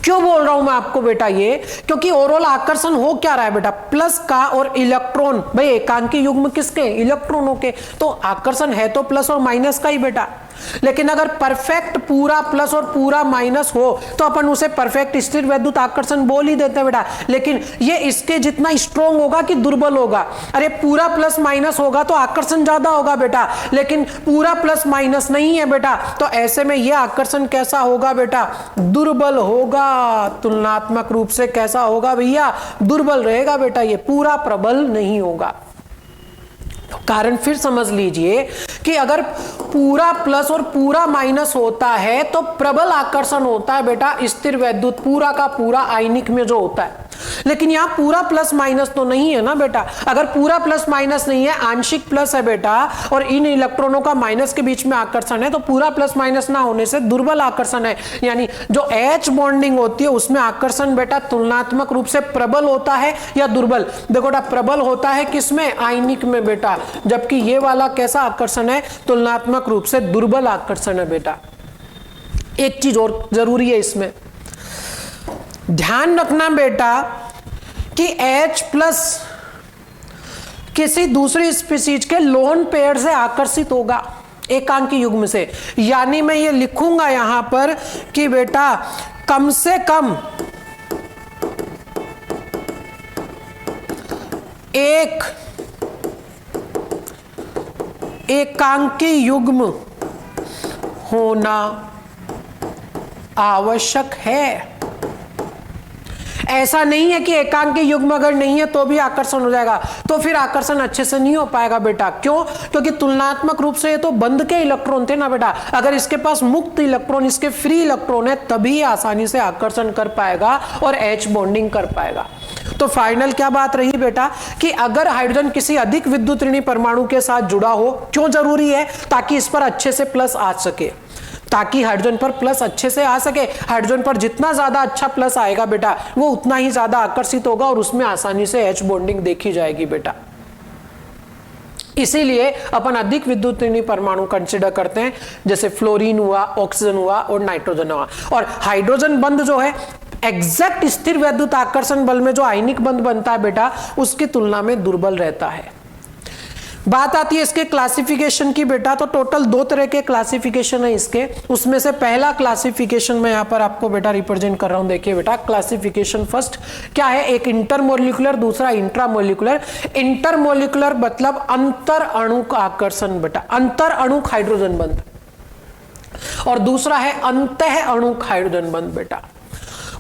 क्यों बोल रहा हूं मैं आपको बेटा ये, क्योंकि ओवरऑल आकर्षण हो क्या रहा है बेटा, प्लस का और इलेक्ट्रॉन, भाई एकांकी युग्म किसके, इलेक्ट्रॉनों के, तो आकर्षण है तो प्लस और माइनस का ही बेटा। लेकिन अगर परफेक्ट पूरा प्लस और पूरा माइनस हो तो अपन उसे परफेक्ट स्थिर वैद्युत आकर्षण बोल ही देते हैं बेटा। लेकिन ये इसके जितना स्ट्रॉन्ग होगा कि दुर्बल होगा, अरे पूरा प्लस माइनस होगा तो आकर्षण ज्यादा होगा बेटा, लेकिन पूरा प्लस माइनस नहीं है बेटा, तो ऐसे में ये आकर्षण कैसा होगा बेटा, दुर्बल होगा। तुलनात्मक रूप से कैसा होगा भैया, दुर्बल रहेगा बेटा, ये पूरा प्रबल नहीं होगा। कारण फिर समझ लीजिए कि अगर पूरा प्लस और पूरा माइनस होता है तो प्रबल आकर्षण होता है बेटा स्थिर वैद्युत पूरा का पूरा आयनिक में जो होता है। लेकिन यहां पूरा प्लस माइनस तो नहीं है ना बेटा, अगर पूरा प्लस माइनस नहीं है, आंशिक प्लस है बेटा और इन इलेक्ट्रॉनों का माइनस के बीच में आकर्षण है, तो पूरा प्लस माइनस ना होने से दुर्बल आकर्षण है, यानी जो H बॉन्डिंग होती है उसमें आकर्षण बेटा तुलनात्मक रूप से प्रबल होता है या दुर्बल। देखो बेटा प्रबल होता है किसमें, आयनिक में बेटा, जबकि ये वाला कैसा आकर्षण है, तुलनात्मक रूप से दुर्बल आकर्षण है बेटा। एक चीज और जरूरी है इसमें ध्यान रखना बेटा कि H प्लस किसी दूसरी स्पीसीज के लोन पेयर से आकर्षित होगा एकांकी युग्म से, यानी मैं ये लिखूंगा यहां पर कि बेटा कम से कम एक एकांकी युग्म होना आवश्यक है। ऐसा नहीं है कि एकांकी युग्म अगर नहीं है तो भी आकर्षण हो जाएगा, तो फिर आकर्षण अच्छे से नहीं हो पाएगा बेटा। क्यों, क्योंकि तुलनात्मक रूप से ये तो बंद के इलेक्ट्रॉन थे ना बेटा, अगर इसके पास मुक्त इलेक्ट्रॉन, इसके फ्री इलेक्ट्रॉन है तभी आसानी से आकर्षण कर पाएगा और H बॉन्डिंग कर पाएगा। तो फाइनल क्या बात रही बेटा कि अगर हाइड्रोजन किसी अधिक विद्युत ऋणी परमाणु के साथ जुड़ा हो, क्यों जरूरी है, ताकि इस पर अच्छे से प्लस आ सके, ताकि हाइड्रोजन पर प्लस अच्छे से आ सके। हाइड्रोजन पर जितना ज्यादा अच्छा प्लस आएगा बेटा वो उतना ही ज्यादा आकर्षित होगा और उसमें आसानी से H बॉन्डिंग देखी जाएगी बेटा। इसीलिए अपन अधिक विद्युत ऋणी परमाणु कंसिडर करते हैं, जैसे फ्लोरीन हुआ, ऑक्सीजन हुआ और नाइट्रोजन हुआ। और हाइड्रोजन बंध जो है एग्जैक्ट स्थिर वैद्युत आकर्षण बल में जो आयनिक बंध बनता है बेटा उसकी तुलना में दुर्बल रहता है। बात आती है इसके क्लासिफिकेशन की बेटा, तो टोटल 2 तरह के क्लासिफिकेशन है इसके। उसमें से पहला क्लासिफिकेशन मैं यहाँ पर आपको बेटा रिप्रेजेंट कर रहा हूँ। देखिए बेटा क्लासिफिकेशन फर्स्ट क्या है, एक इंटरमोलिकुलर, दूसरा इंट्रामोलिकुलर। इंटरमोलिकुलर मतलब अंतर अणुक आकर्षण बेटा, अंतर अणुक हाइड्रोजन बंध, और दूसरा है अंतः अणुक हाइड्रोजन बंध बेटा।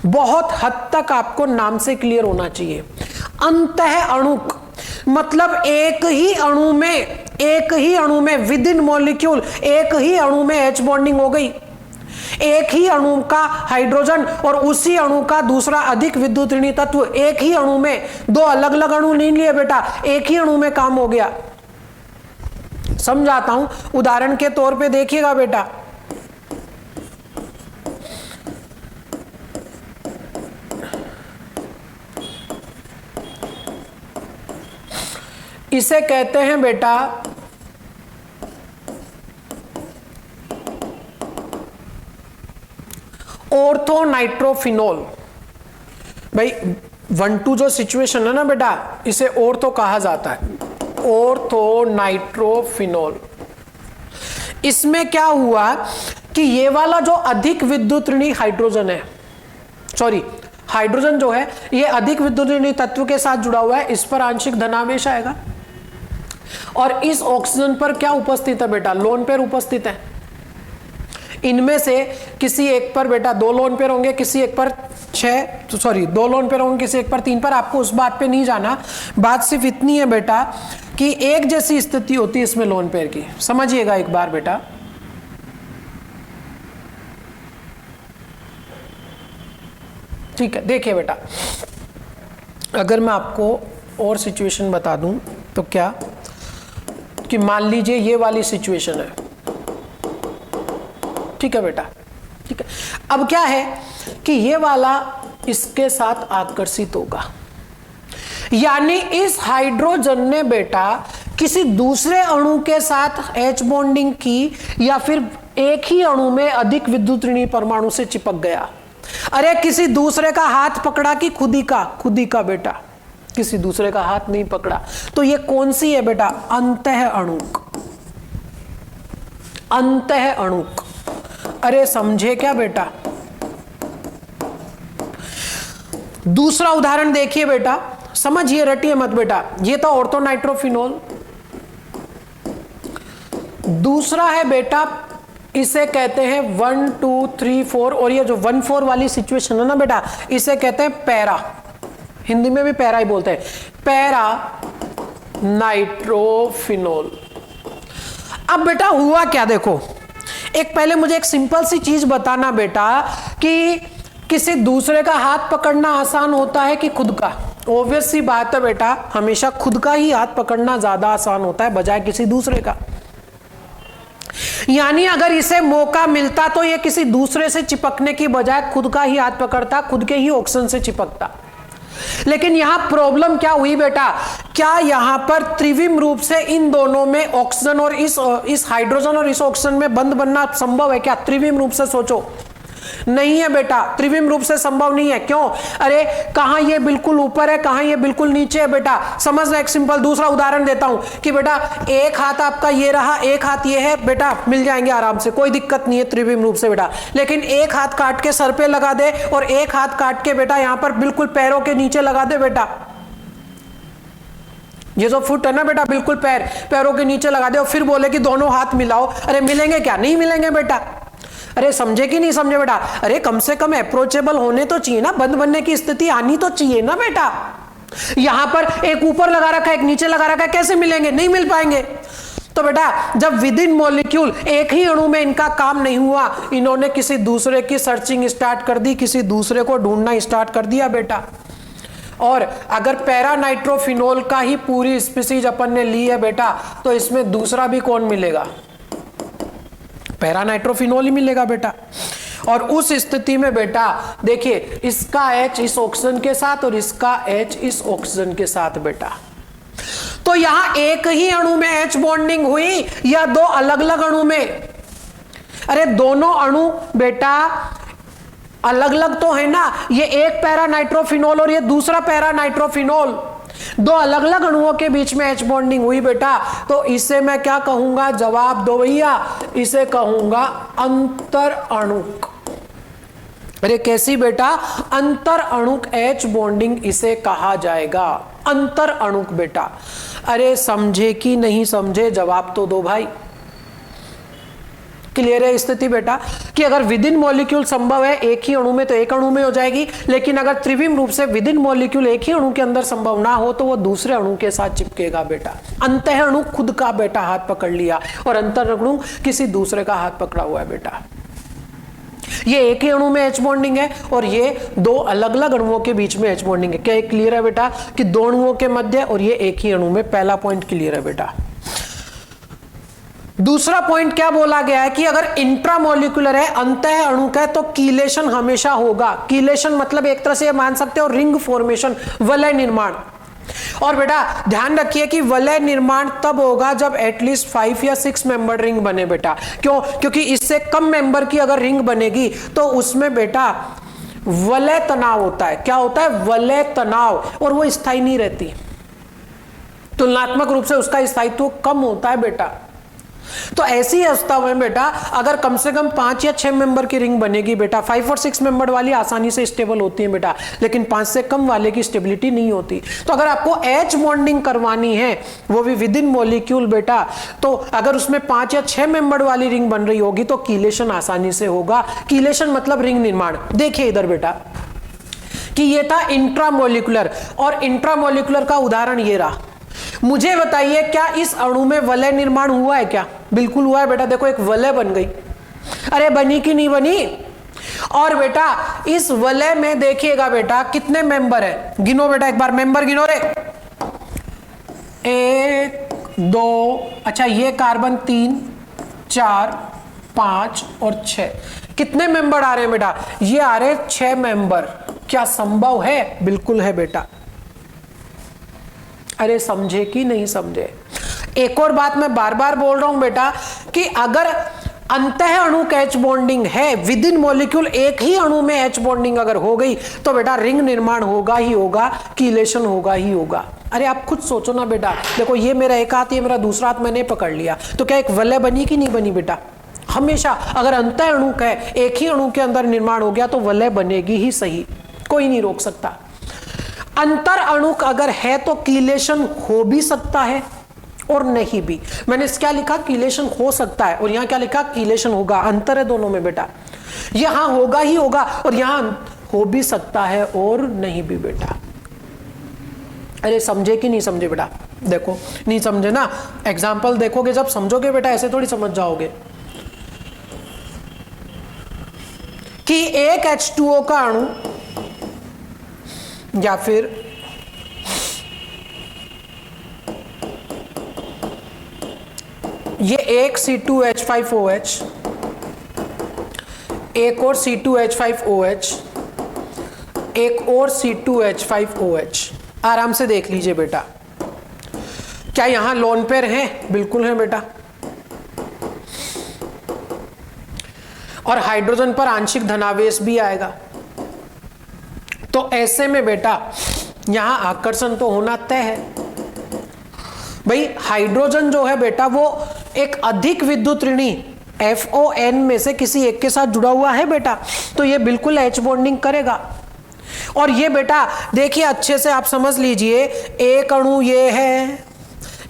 बहुत हद तक आपको नाम से क्लियर होना चाहिए। अंतः अणुक मतलब एक ही अणु में विद इन मॉलिक्यूल एक ही अणु में H बॉन्डिंग हो गई, एक ही अणु का हाइड्रोजन और उसी अणु का दूसरा अधिक विद्युत ऋणी तत्व, एक ही अणु में, 2 अलग अलग अणु नहीं लिए बेटा, एक ही अणु में काम हो गया। समझाता हूं, उदाहरण के तौर पे देखिएगा बेटा। इसे कहते हैं बेटा ऑर्थो नाइट्रोफिनोल। भाई 1-2 जो सिचुएशन है ना बेटा, इसे ऑर्थो कहा जाता है, ऑर्थो नाइट्रोफिनोल। इसमें क्या हुआ कि ये वाला जो अधिक विद्युत ऋणी हाइड्रोजन है, सॉरी हाइड्रोजन जो है ये अधिक विद्युत ऋणी तत्व के साथ जुड़ा हुआ है, इस पर आंशिक धनावेश आएगा। और इस ऑक्सीजन पर क्या उपस्थित है बेटा, लोन पेयर उपस्थित है। इनमें से किसी एक पर बेटा 2 लोन पेयर होंगे, किसी एक पर 2 लोन पेयर होंगे, किसी एक पर 3 पर। आपको उस बात पे नहीं जाना, बात सिर्फ इतनी है बेटा कि एक जैसी स्थिति होती है इसमें लोन पेयर की। समझिएगा एक बार बेटा, ठीक है। देखिए बेटा, अगर मैं आपको और सिचुएशन बता दूं तो क्या कि मान लीजिए ये वाली सिचुएशन है, ठीक है बेटा, ठीक है। अब क्या है कि ये वाला इसके साथ आकर्षित होगा, यानी इस हाइड्रोजन ने बेटा किसी दूसरे अणु के साथ H बॉन्डिंग की, या फिर एक ही अणु में अधिक विद्युत ऋणी परमाणु से चिपक गया। अरे किसी दूसरे का हाथ पकड़ा कि खुद ही का बेटा, किसी दूसरे का हाथ नहीं पकड़ा। तो ये कौन सी है बेटा, अंतः अणुक, अंतः अणुक। अरे समझे क्या बेटा। दूसरा उदाहरण देखिए बेटा, समझिए, रटिए मत बेटा। ये तो ऑर्थो नाइट्रोफिनोल। दूसरा है बेटा, इसे कहते हैं 1 2 3 4, और ये जो 1-4 वाली सिचुएशन है ना बेटा, इसे कहते हैं पैरा। हिंदी में भी पैरा ही बोलते हैं, पैरा नाइट्रोफिनोल। अब बेटा हुआ क्या, देखो, एक पहले मुझे एक सिंपल सी चीज बताना बेटा कि किसी दूसरे का हाथ पकड़ना आसान होता है कि खुद का। ऑब्वियस सी बात है बेटा, हमेशा खुद का ही हाथ पकड़ना ज्यादा आसान होता है बजाय किसी दूसरे का। यानी अगर इसे मौका मिलता तो ये किसी दूसरे से चिपकने की बजाय खुद का ही हाथ पकड़ता, खुद के ही ऑक्सीजन से चिपकता। लेकिन यहां प्रॉब्लम क्या हुई बेटा, क्या यहां पर त्रिविम रूप से इन दोनों में ऑक्सीजन और इस हाइड्रोजन और इस ऑक्सीजन में बंध बनना संभव है क्या? त्रिविम रूप से सोचो, नहीं है बेटा, त्रिविम रूप से संभव नहीं है। क्यों? अरे कहां ये बिल्कुल ऊपर है, कहां ये बिल्कुल नीचे है बेटा। समझना, एक सिंपल दूसरा उदाहरण देता हूं कि बेटा एक हाथ आपका ये रहा, एक हाथ ये है बेटा, मिल जाएंगे आराम से, कोई दिक्कत नहीं है त्रिविम रूप से बेटा। लेकिन एक हाथ काट के सर पे लगा दे और एक हाथ काट के बेटा यहां पर बिल्कुल पैरों के नीचे लगा दे बेटा, ये जो फुट है ना बेटा, बिल्कुल पैरों के नीचे लगा दे और फिर बोले कि दोनों हाथ मिलाओ। अरे मिलेंगे क्या? नहीं मिलेंगे बेटा। अरे समझे कि नहीं समझे बेटा? अरे कम से कम अप्रोचेबल होने तो चाहिए ना, बंद बनने की स्थिति आनी तो चाहिए ना बेटा। यहां पर एक ऊपर लगा रखा है, एक नीचे लगा रखा है, कैसे मिलेंगे? नहीं मिल पाएंगे। तो बेटा जब विद इन मॉलिक्यूल एक ही अणु में इनका काम नहीं हुआ, इन्होंने किसी दूसरे की सर्चिंग स्टार्ट कर दी, किसी दूसरे को ढूंढना स्टार्ट कर दिया बेटा। और अगर पैरा नाइट्रोफिनोल का ही पूरी स्पीसीज अपन ने ली है बेटा, तो इसमें दूसरा भी कौन मिलेगा? पैरा नाइट्रोफिनोल ही मिलेगा बेटा। और उस स्थिति में बेटा देखिए, इसका H इस ऑक्सीजन के साथ और इसका H इस ऑक्सीजन के साथ बेटा, तो यहां एक ही अणु में H बॉन्डिंग हुई या दो अलग अलग अणु में? अरे दोनों अणु बेटा अलग अलग तो है ना, ये एक पैरा नाइट्रोफिनोल और ये दूसरा पैरा नाइट्रोफिनोल, दो अलग अलग अणुओं के बीच में H बॉन्डिंग हुई बेटा। तो इसे मैं क्या कहूंगा? जवाब दो भैया, इसे कहूंगा अंतर अणुक। अरे कैसी बेटा? अंतर अणुक H बॉन्डिंग इसे कहा जाएगा, अंतर अणुक बेटा। अरे समझे कि नहीं समझे? जवाब तो दो भाई। क्लियर है स्थिति बेटा कि अगर विद इन मॉलिक्यूल संभव है एक ही अणु में तो एक अणु में हो जाएगी, लेकिन अगर त्रिविम रूप से विद इन मॉलिक्यूल एक ही अणु के अंदर संभव ना हो तो वो दूसरे अणु के साथ चिपकेगा बेटा। अंतः अणु खुद का बेटा हाथ पकड़ लिया और अंतर अणु किसी दूसरे का हाथ पकड़ा हुआ है बेटा। ये एक ही अणु में H बॉन्डिंग है और ये दो अलग अलग अणुओं के बीच में H बॉन्डिंग है। क्या क्लियर है बेटा कि दो अणुओं के मध्य और ये एक ही अणु में? पहला पॉइंट क्लियर है बेटा। दूसरा पॉइंट क्या बोला गया है कि अगर इंट्रामोलिकुलर है, अंतः अणु का है, तो कीलेशन हमेशा होगा। कीलेशन मतलब एक तरह से ये मान सकते हो रिंग फॉर्मेशन, वलय निर्माण। और बेटा ध्यान रखिए कि वलय निर्माण तब होगा जब एटलीस्ट 5 या 6 मेंबर रिंग बने बेटा। क्यों? क्योंकि इससे कम मेंबर की अगर रिंग बनेगी तो उसमें बेटा वलय तनाव होता है। क्या होता है? वलय तनाव, और वो स्थायी नहीं रहती, तुलनात्मक रूप से उसका स्थायित्व कम होता है बेटा। तो ऐसी अवस्था में बेटा अगर कम से कम 5 या 6 मेंबर की रिंग बनेगी बेटा, 5 और 6 मेंबर वाली आसानी से स्टेबल होती है बेटा, लेकिन 5 से कम वाले की स्टेबिलिटी नहीं होती। तो अगर आपको एच बॉन्डिंग करवानी है वो भी विद इन मॉलिक्यूल बेटा, तो अगर उसमें 5 या 6 मेंबर वाली रिंग बन रही होगी तो कीलेशन आसानी से होगा। कीलेशन मतलब रिंग निर्माण। देखिए इधर बेटा कि ये था इंट्रामोलिकुलर, और इंट्रामोलिकुलर का उदाहरण ये रहा। मुझे बताइए क्या इस अणु में वलय निर्माण हुआ है? क्या बिल्कुल हुआ है बेटा। देखो एक वलय बन गई। अरे बनी कि नहीं बनी? और बेटा इस वलय में देखिएगा बेटा कितने मेंबर है, गिनो बेटा एक बार, मेंबर गिनो रे। 1 2, अच्छा ये कार्बन 3 4 5 और 6, कितने मेंबर आ रहे हैं बेटा? ये आ रहे 6 मेंबर। क्या संभव है? बिल्कुल है बेटा। अरे समझे कि नहीं समझे? एक और बात मैं बार बार बोल रहा हूं बेटा कि अगर अंतः अणु एच बॉन्डिंग है, विद इन मॉलिक्यूल एक ही अणु में एच बॉन्डिंग अगर हो गई तो बेटा रिंग निर्माण होगा ही होगा, कीलेशन होगा ही होगा। अरे आप खुद सोचो ना बेटा, देखो ये मेरा एक हाथ, ये मेरा दूसरा हाथ मैंने पकड़ लिया, तो क्या एक वलय बनी कि नहीं बनी बेटा? हमेशा अगर अंतः अणु का एक ही अणु के अंदर निर्माण हो गया तो वलय बनेगी ही सही, कोई नहीं रोक सकता। अंतर अणु अगर है तो कीलेशन हो भी सकता है और नहीं भी। मैंने क्या लिखा? कीलेशन हो सकता है, और यहां क्या लिखा? कीलेशन होगा। अंतर है दोनों में बेटा, यहां होगा ही होगा और यहां हो भी सकता है और नहीं भी बेटा। अरे समझे कि नहीं समझे बेटा? देखो नहीं समझे ना, एग्जाम्पल देखोगे जब समझोगे बेटा, ऐसे थोड़ी समझ जाओगे कि एक H2O का अणु या फिर ये एक C2H5OH, एक और C2H5OH, एक और C2H5OH, आराम से देख लीजिए बेटा। क्या यहां लोन पेयर हैं? बिल्कुल है बेटा। और हाइड्रोजन पर आंशिक धनावेश भी आएगा। तो ऐसे में बेटा यहां आकर्षण तो होना तय है भाई। हाइड्रोजन जो है बेटा वो एक अधिक विद्युत ऋणी FON में से किसी एक के साथ जुड़ा हुआ है बेटा, तो ये बिल्कुल H बॉन्डिंग करेगा। और ये बेटा देखिए अच्छे से आप समझ लीजिए, एक अणु ये है,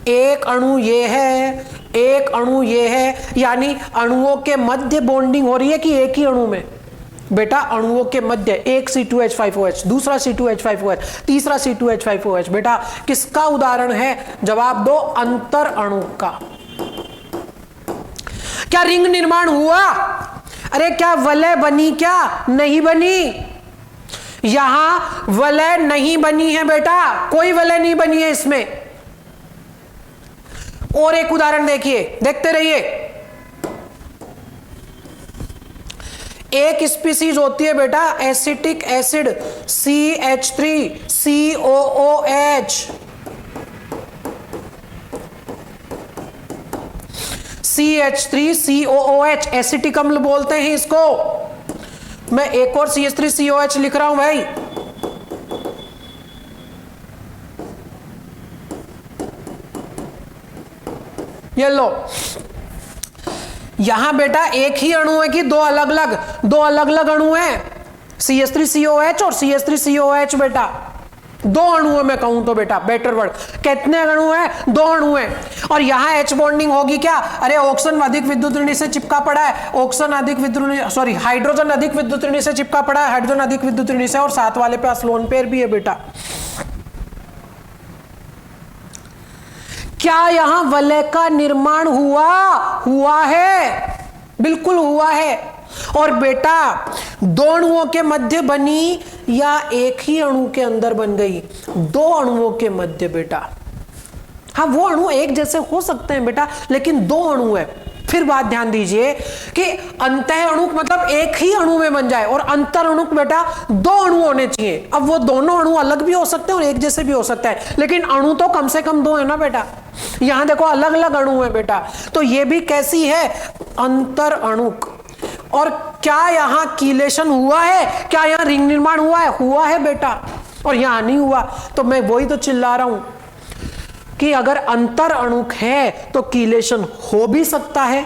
एक अणु ये है, एक अणु ये है, यानी अणुओं के मध्य बॉन्डिंग हो रही है कि एक ही अणु में बेटा? अणुओं के मध्य एक C2H5OH, दूसरा C2H5OH, तीसरा C2H5OH। बेटा किसका उदाहरण है? जवाब दो, अंतर अणु का। क्या रिंग निर्माण हुआ? अरे क्या वलय बनी? क्या नहीं बनी? यहां वलय नहीं बनी है बेटा, कोई वलय नहीं बनी है इसमें। और एक उदाहरण देखिए, देखते रहिए। एक स्पीसीज होती है बेटा acetic acid CH3COOH, CH3COOH acetic अम्ल बोलते हैं इसको। मैं एक और CH3COH लिख रहा हूं भाई। ये लो, यहां बेटा एक ही अणु है कि दो अलग अलग अणु हैं, CH3COH और CH3COH बेटा। दो अणु है मैं कहूं तो बेटा, बेटर वर्ड। कितने अणु हैं? दो अणु हैं। और यहां H बॉन्डिंग होगी क्या? अरे ऑक्सीजन अधिक विद्युत ऋणी से चिपका पड़ा है, ऑक्सीजन अधिक विद्युत, सॉरी हाइड्रोजन अधिक विद्युत ऋणी से चिपका पड़ा है, हाइड्रोजन अधिक विद्युत ऋणी से, और साथ वाले पे लोन पेयर भी है बेटा। क्या यहां वलय का निर्माण हुआ है? बिल्कुल हुआ है। और बेटा दो अणुओं के मध्य बनी या एक ही अणु के अंदर बन गई? दो अणुओं के मध्य बेटा। हाँ, वो अणु एक जैसे हो सकते हैं बेटा, लेकिन दो अणु है। फिर बात ध्यान दीजिए कि अंतः अणुक मतलब एक ही अणु में बन जाए, और अंतर अणुक बेटा दो अणु होने चाहिए। अब वो दोनों अणु अलग भी हो सकते हैं और एक जैसे भी हो सकता है, लेकिन अणु तो कम से कम दो है ना बेटा। यहां देखो अलग अलग अणु है बेटा, तो ये भी कैसी है, अंतर अणुक। और क्या यहां कीलेशन हुआ है, क्या यहां रिंग निर्माण हुआ है बेटा, और यहां नहीं हुआ। तो मैं वही तो चिल्ला रहा हूं कि अगर अंतर अणुक है तो कीलेशन हो भी सकता है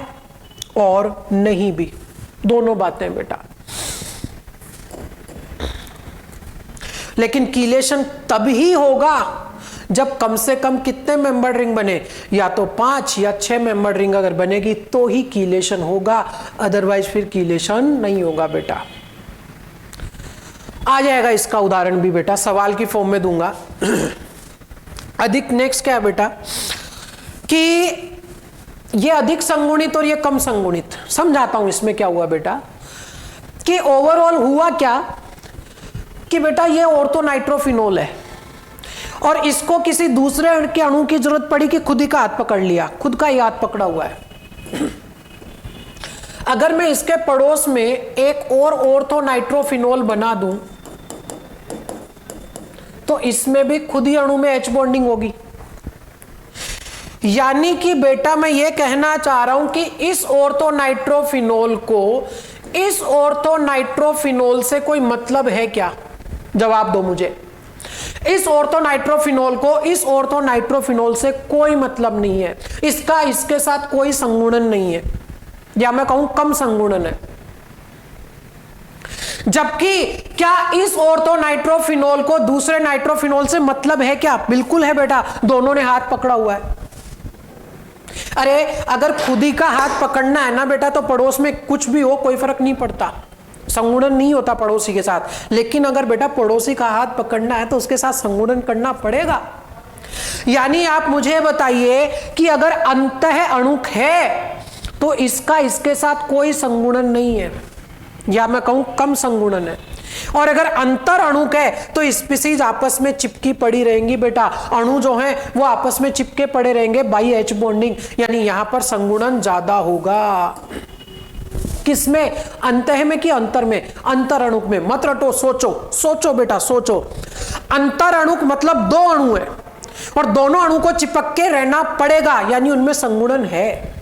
और नहीं भी, दोनों बातें बेटा। लेकिन कीलेशन तब ही होगा जब कम से कम कितने मेंबर रिंग बने, या तो 5 या 6 मेंबर रिंग अगर बनेगी तो ही कीलेशन होगा, अदरवाइज फिर कीलेशन नहीं होगा बेटा। आ जाएगा इसका उदाहरण भी बेटा, सवाल की फॉर्म में दूंगा। अधिक नेक्स्ट क्या है बेटा कि ये अधिक संगुणित और ये कम संगुणित, समझाता हूं इसमें क्या हुआ बेटा कि ओवरऑल हुआ क्या कि बेटा ये ऑर्थोनाइट्रोफिनोल है और इसको किसी दूसरे के अणु की जरूरत पड़ी कि खुद ही का हाथ पकड़ लिया, खुद का ही हाथ पकड़ा हुआ है। अगर मैं इसके पड़ोस में एक और ऑर्थोनाइट्रोफिनोल बना दूं तो इसमें भी खुद ही अणु में H बॉन्डिंग होगी। यानी कि बेटा मैं ये कहना चाह रहा हूं कि इस ऑर्थोनाइट्रोफिनोल को इस ऑर्थोनाइट्रोफिनोल से कोई मतलब है क्या? जवाब दो मुझे। इस ऑर्थोनाइट्रोफिनोल को इस ऑर्थोनाइट्रोफिनोल से कोई मतलब नहीं है, इसका इसके साथ कोई संगुणन नहीं है, या मैं कहूं कम संगुणन है। जबकि क्या इस ऑर्थोनाइट्रोफिनोल को दूसरे नाइट्रोफिनोल से मतलब है क्या? बिल्कुल है बेटा, दोनों ने हाथ पकड़ा हुआ है। अरे अगर खुद ही का हाथ पकड़ना है ना बेटा तो पड़ोस में कुछ भी हो कोई फर्क नहीं पड़ता, संगुणन नहीं होता पड़ोसी के साथ। लेकिन अगर बेटा पड़ोसी का हाथ पकड़ना है तो उसके साथ संगुणन करना पड़ेगा। यानी आप मुझे बताइए कि अगर अंतः अणुक है तो इसका इसके साथ कोई संगुणन नहीं है, या मैं कहूं कम संगुणन है। और अगर अंतर अणुक है तो स्पीसीज आपस में चिपकी पड़ी रहेंगी बेटा, अणु जो हैं वो आपस में चिपके पड़े रहेंगे बाई H बॉन्डिंग, यानी यहां पर संगुणन ज्यादा होगा। किसमें? अंतः में कि अंतर में? अंतर अणुक में। मत रटो, सोचो बेटा सोचो। अंतर अणुक मतलब दो अणु है और दोनों अणु को चिपक के रहना पड़ेगा, यानी उनमें संगुणन है।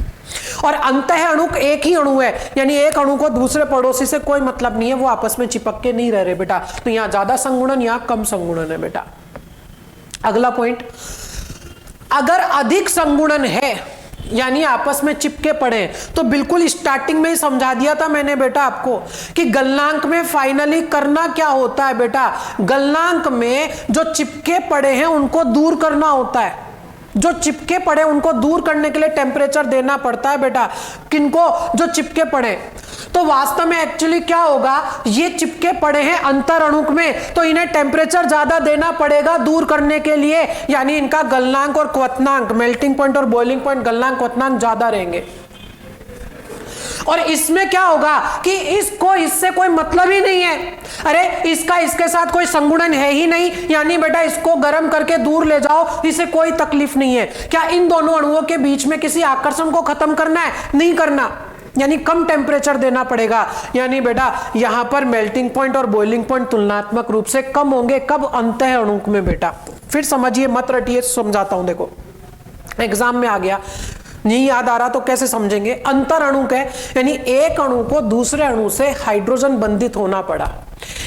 और अंतः अणुक एक ही अणु है, यानी एक अणु को दूसरे पड़ोसी से कोई मतलब नहीं है, वो आपस में चिपक के नहीं रह रहे बेटा। तो यहां ज्यादा संगुणन, यहां कम संगुणन है बेटा। अगला पॉइंट, अगर अधिक संगुणन है यानी आपस में चिपके पड़े, तो बिल्कुल स्टार्टिंग में ही समझा दिया था मैंने बेटा आपको कि गलनांक में फाइनली करना क्या होता है बेटा। गलनांक में जो चिपके पड़े हैं उनको दूर करना होता है। जो चिपके पड़े उनको दूर करने के लिए टेम्परेचर देना पड़ता है बेटा। किनको? जो चिपके पड़े। तो वास्तव में एक्चुअली क्या होगा, ये चिपके पड़े हैं अंतर अणुक में, तो इन्हें टेम्परेचर ज्यादा देना पड़ेगा दूर करने के लिए, यानी इनका गलनांक और क्वथनांक, मेल्टिंग पॉइंट और बॉइलिंग पॉइंट, गलनांक क्वथनांक ज्यादा रहेंगे। और इसमें क्या होगा कि इसको इससे कोई मतलब ही नहीं है, अरे इसका इसके साथ कोई संगुणन है ही नहीं, यानी बेटा इसको गर्म करके दूर ले जाओ, इसे कोई तकलीफ नहीं है। क्या इन दोनों अणुओं के बीच में किसी आकर्षण को खत्म करना है? नहीं करना, यानी कम टेम्परेचर देना पड़ेगा। यानी बेटा यहां पर मेल्टिंग पॉइंट और बॉइलिंग पॉइंट तुलनात्मक रूप से कम होंगे। कब? अंतः अणुक में बेटा। फिर समझिए, मत रटिए, समझाता हूं। देखो एग्जाम में आ गया, नहीं याद आ रहा तो कैसे समझेंगे। अंतर अणुक है यानी एक अणु को दूसरे अणु से हाइड्रोजन बंधित होना पड़ा,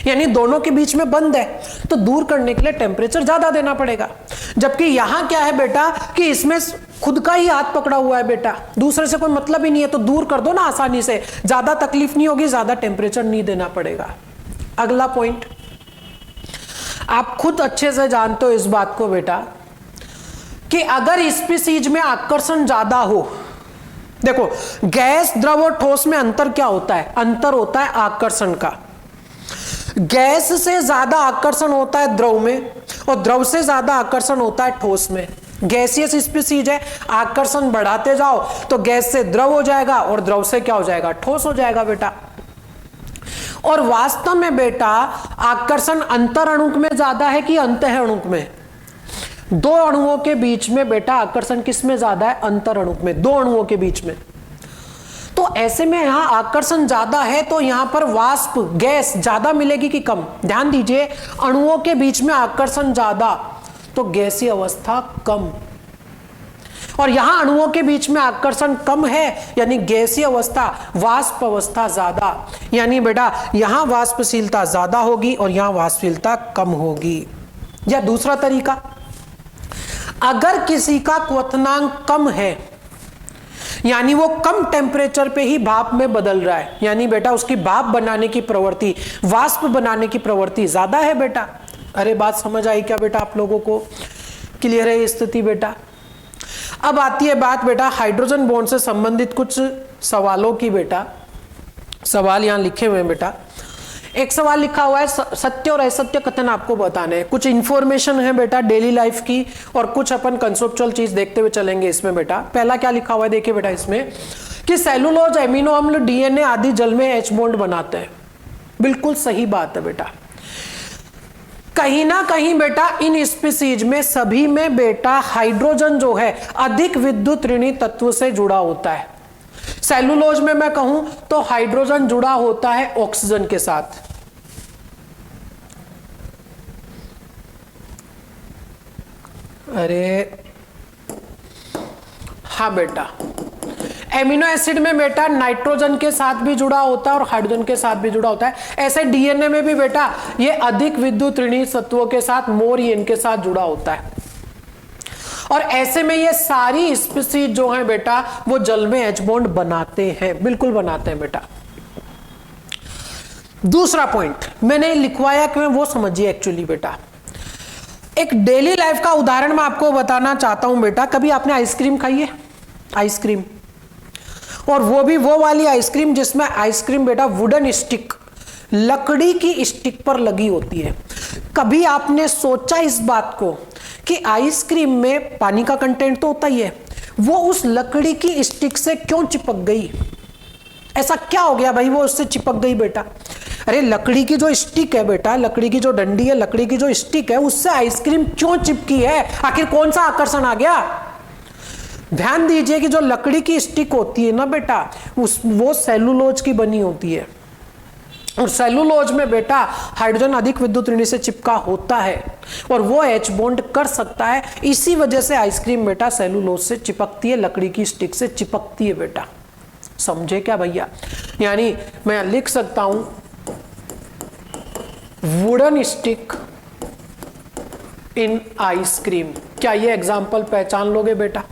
यानी दोनों के बीच में बंद है, तो दूर करने के लिए टेम्परेचर ज्यादा देना पड़ेगा। जबकि यहां क्या है बेटा कि इसमें खुद का ही हाथ पकड़ा हुआ है बेटा, दूसरे से कोई मतलब ही नहीं है, तो दूर कर दो ना आसानी से, ज्यादा तकलीफ नहीं होगी, ज्यादा टेम्परेचर नहीं देना पड़ेगा। अगला पॉइंट, आप खुद अच्छे से जानते हो इस बात को बेटा कि अगर स्पीसीज में आकर्षण ज्यादा हो, देखो गैस, द्रव और ठोस में अंतर क्या होता है? अंतर होता है आकर्षण का। गैस से ज्यादा आकर्षण होता है द्रव में और द्रव से ज्यादा आकर्षण होता है ठोस में। गैसियस स्पीसीज है, आकर्षण बढ़ाते जाओ तो गैस से द्रव हो जाएगा और द्रव से क्या हो जाएगा? ठोस हो जाएगा बेटा। और वास्तव में बेटा आकर्षण अंतर अणुक में ज्यादा है कि अंतः अणुक में? दो अणुओं के बीच में बेटा आकर्षण किस में ज्यादा है? अंतर अणु में, दो अणुओं के बीच में। तो ऐसे में यहां आकर्षण ज्यादा है तो यहां पर वाष्प गैस ज्यादा मिलेगी कि कम? ध्यान दीजिए, अणुओं के बीच में आकर्षण ज्यादा तो गैसीय अवस्था कम, और यहां अणुओं के बीच में आकर्षण कम है यानी गैसीय अवस्था, वाष्प अवस्था ज्यादा, यानी बेटा यहां वाष्पशीलता ज्यादा होगी और यहां वाष्पशीलता कम होगी। या दूसरा तरीका, अगर किसी का क्वथनांक कम है यानी वो कम टेम्परेचर पे ही भाप में बदल रहा है, यानी बेटा उसकी भाप बनाने की प्रवृत्ति, वाष्प बनाने की प्रवृत्ति ज्यादा है बेटा। अरे बात समझ आई क्या बेटा? आप लोगों को क्लियर है ये स्थिति बेटा? अब आती है बात बेटा हाइड्रोजन बॉन्ड से संबंधित कुछ सवालों की बेटा। सवाल यहां लिखे हुए हैं बेटा। एक सवाल लिखा हुआ है सत्य और असत्य कथन आपको बताने हैं। कुछ इंफॉर्मेशन है बेटा डेली लाइफ की और कुछ अपन कंसेप्चुअल चीज देखते हुए चलेंगे इसमें बेटा। पहला क्या लिखा हुआ है देखिए बेटा इसमें कि सेलुलोज, एमिनो अम्ल, डीएनए आदि जल में एच बॉन्ड बनाते हैं। बिल्कुल सही बात है बेटा। कहीं ना कहीं बेटा इन स्पीसीज में सभी में बेटा हाइड्रोजन जो है अधिक विद्युत ऋणी तत्व से जुड़ा होता है। सेलुलोज में मैं कहूं तो हाइड्रोजन जुड़ा होता है ऑक्सीजन के साथ। अरे हाँ बेटा, एमिनो एसिड में बेटा नाइट्रोजन के साथ भी जुड़ा होता है और हाइड्रोजन के साथ भी जुड़ा होता है। ऐसे डीएनए में भी बेटा ये अधिक विद्युत ऋणी तत्वों के साथ, मोर इन के साथ जुड़ा होता है। और ऐसे में ये सारी स्पीसीज जो है बेटा वो जल में एच बॉन्ड बनाते हैं, बिल्कुल बनाते हैं बेटा। दूसरा पॉइंट मैंने लिखवाया कि वो समझिए एक्चुअली बेटा। एक डेली लाइफ का उदाहरण मैं आपको बताना चाहता हूं बेटा। कभी आपने आइसक्रीम खाई है? आइसक्रीम, और वो भी वो वाली आइसक्रीम जिसमें आइसक्रीम बेटा वुडन स्टिक, लकड़ी की स्टिक पर लगी होती है। कभी आपने सोचा इस बात को कि आइसक्रीम में पानी का कंटेंट तो होता ही है, वो उस लकड़ी की स्टिक से क्यों चिपक गई? ऐसा क्या हो गया भाई वो उससे चिपक गई बेटा? अरे लकड़ी की जो स्टिक है बेटा, लकड़ी की जो डंडी है, लकड़ी की जो स्टिक है, उससे आइसक्रीम क्यों चिपकी है? आखिर कौन सा आकर्षण आ गया? ध्यान दीजिए कि जो लकड़ी की स्टिक होती है ना बेटा वो सेलुलोज की बनी होती है, और सेलुलोज में बेटा हाइड्रोजन अधिक विद्युत ऋणी से चिपका होता है और वो एच बॉन्ड कर सकता है। इसी वजह से आइसक्रीम बेटा सेलुलोज से चिपकती है, लकड़ी की स्टिक से चिपकती है बेटा। समझे क्या भैया? यानी मैं लिख सकता हूं वुडन स्टिक इन आइसक्रीम। क्या ये एग्जाम्पल पहचान लोगे बेटा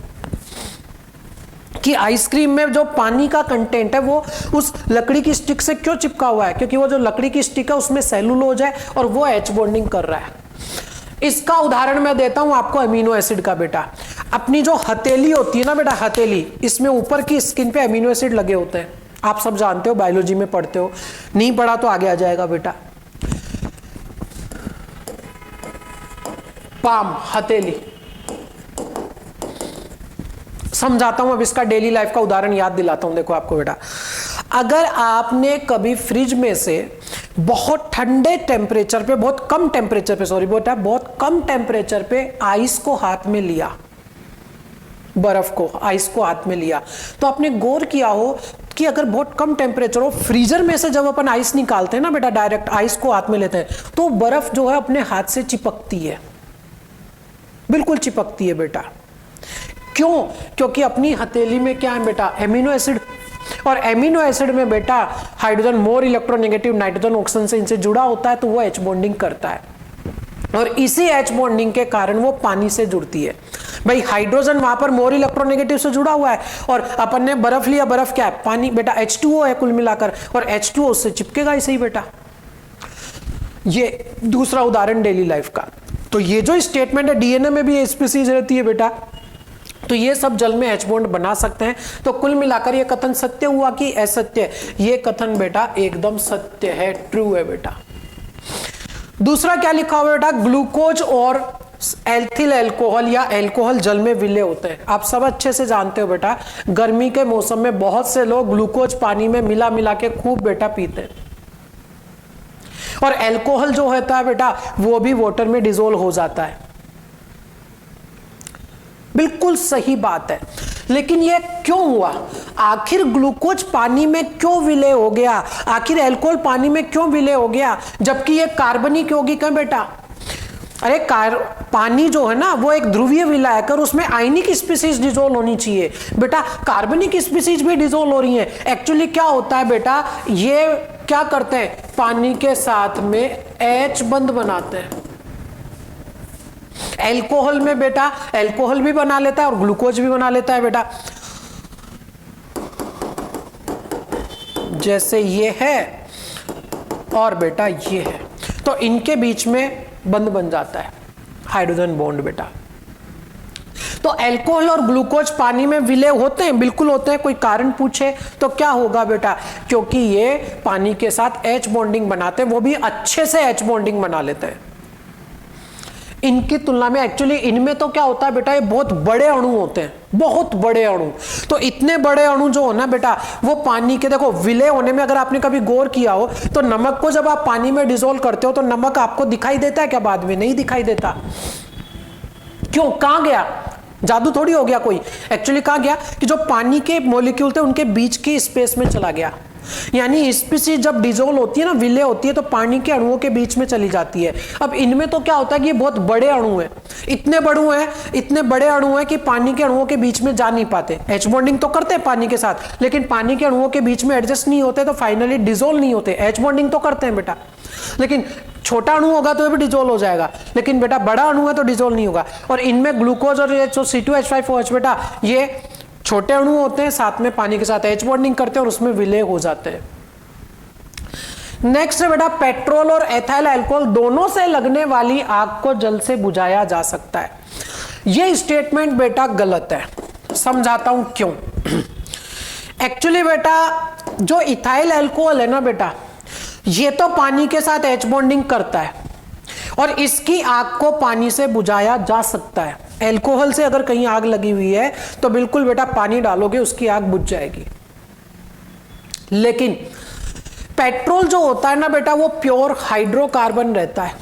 कि आइसक्रीम में जो पानी का कंटेंट है वो उस लकड़ी की स्टिक से क्यों चिपका हुआ है? क्योंकि वो जो लकड़ी की स्टिक है उसमें सेलुलोज है और वो एच बॉन्डिंग कर रहा है। इसका उदाहरण मैं देता हूं आपको अमीनो एसिड का बेटा। अपनी जो हथेली होती है ना बेटा, हथेली, इसमें ऊपर की स्किन पे अमीनो एसिड लगे होते हैं। आप सब जानते हो, बायोलॉजी में पढ़ते हो, नहीं पढ़ा तो आगे आ जाएगा बेटा। पाम, हथेली, समझाता हूं अब इसका डेली लाइफ का उदाहरण याद दिलाता हूं। देखो आपको बेटा, अगर आपने कभी फ्रिज में से बहुत ठंडे टेम्परेचर पे, बहुत कम टेम्परेचर पे, सॉरी बेटा, बहुत कम टेम्परेचर पे आइस को हाथ में लिया, बर्फ को, आइस को हाथ में लिया, तो आपने गौर किया हो कि अगर बहुत कम टेम्परेचर हो, फ्रीजर में से जब अपन आइस निकालते हैं ना बेटा, डायरेक्ट आइस को हाथ में लेते हैं, तो बर्फ जो है अपने हाथ से चिपकती है, बिल्कुल चिपकती है बेटा। क्यों? क्योंकि अपनी हथेली में क्या है बेटा? एमिनो एसिड, और एमिनो एसिड में बेटा hydrogen more electronegative nitrogen oxygen से इनसे जुड़ा होता है, तो वो एच बॉन्डिंग करता है, और इसी एच बॉन्डिंग के कारण वो पानी से जुड़ती है। भाई हाइड्रोजन वहां पर मोर इलेक्ट्रोनेगेटिव से जुड़ा हुआ है, और अपन ने बर्फ लिया, बर्फ क्या है? पानी बेटा, H2O है कुल मिलाकर, और H2O उससे चिपकेगा ऐसे ही बेटा। ये दूसरा उदाहरण डेली लाइफ का। तो ये जो स्टेटमेंट है, डीएनए में भी ये स्पीसीज रहती है बेटा, तो ये सब जल में एच बॉन्ड बना सकते हैं। तो कुल मिलाकर ये कथन सत्य हुआ कि असत्य? ये कथन बेटा एकदम सत्य है, ट्रू है बेटा। दूसरा क्या लिखा हुआ है बेटा? ग्लूकोज और एल्थिल अल्कोहल या अल्कोहल जल में विलय होते हैं। आप सब अच्छे से जानते हो बेटा, गर्मी के मौसम में बहुत से लोग ग्लूकोज पानी में मिला मिला के खूब बेटा पीते हैं, और अल्कोहल जो होता है बेटा वो भी वाटर में डिसोल्व हो जाता है। बिल्कुल सही बात है। लेकिन ये क्यों हुआ? आखिर ग्लूकोज पानी में क्यों विलय हो गया? आखिर अल्कोहल पानी में क्यों विलय हो गया, जबकि ये कार्बनिक यौगिक है बेटा? अरे पानी जो है ना वो एक ध्रुवीय विलायक है और उसमें आयनिक स्पीसीज डिसोल्व होनी चाहिए बेटा। कार्बनिक स्पीसीज भी डिसोल्व हो रही हैं। एक्चुअली क्या होता है बेटा, ये क्या करते हैं, पानी के साथ में H बंध बनाते हैं। अल्कोहल में बेटा अल्कोहल भी बना लेता है और ग्लूकोज भी बना लेता है बेटा। जैसे ये है और बेटा ये है, तो इनके बीच में बंध बन जाता है, हाइड्रोजन बॉन्ड बेटा। तो अल्कोहल और ग्लूकोज पानी में विलय होते हैं, बिल्कुल होते हैं। कोई कारण पूछे तो क्या होगा बेटा, क्योंकि ये पानी के साथ H बॉन्डिंग बनाते हैं, वो भी अच्छे से H बॉन्डिंग बना लेते हैं इनकी तुलना में। एक्चुअली इनमें तो क्या होता है बेटा, ये बहुत बड़े अणु होते हैं, बहुत बड़े अणु। तो इतने बड़े अणु जो हो ना बेटा, वो पानी के, देखो विलय होने में अगर आपने कभी गौर किया हो तो नमक को जब आप पानी में डिसोल्व करते हो तो नमक आपको दिखाई देता है क्या? बाद में नहीं दिखाई देता। क्यों? कहां गया? जादू थोड़ी हो गया कोई। एक्चुअली कहां गया कि जो पानी के मॉलिक्यूल थे उनके बीच की स्पेस में चला गया। यानी स्पीसीज जब डिसोल्व होती है ना, विलय होती है, तो पानी के अणुओं के बीच में चली जाती है। अब इनमें तो क्या होता है कि ये बहुत बड़े अणु हैं, इतने बड़े अणु हैं कि पानी के अणुओं के बीच में जा नहीं पाते। H बॉन्डिंग तो करते हैं पानी के साथ, लेकिन पानी के अणुओं के बीच में एडजस्ट नहीं होते, तो फाइनली डिसोल्व नहीं होते। H बॉन्डिंग तो करते हैं बेटा, लेकिन छोटा अणु होगा तो ये भी डिसोल्व हो जाएगा, लेकिन बेटा बड़ा अणु है तो डिसोल्व नहीं होगा। और इनमें ग्लूकोज और ये जो C2H5OH बेटा, ये छोटे अणु होते हैं, साथ में पानी के साथ H बॉन्डिंग करते हैं और उसमें विलय हो जाते हैं। नेक्स्ट है बेटा, पेट्रोल और एथाइल अल्कोहल दोनों से लगने वाली आग को जल से बुझाया जा सकता है। यह स्टेटमेंट बेटा गलत है, समझाता हूं क्यों। एक्चुअली बेटा जो इथाइल अल्कोहल है ना बेटा, ये तो पानी के साथ H बॉन्डिंग करता है और इसकी आग को पानी से बुझाया जा सकता है। अल्कोहल से अगर कहीं आग लगी हुई है तो बिल्कुल बेटा पानी डालोगे उसकी आग बुझ जाएगी। लेकिन पेट्रोल जो होता है ना बेटा, वो प्योर हाइड्रोकार्बन रहता है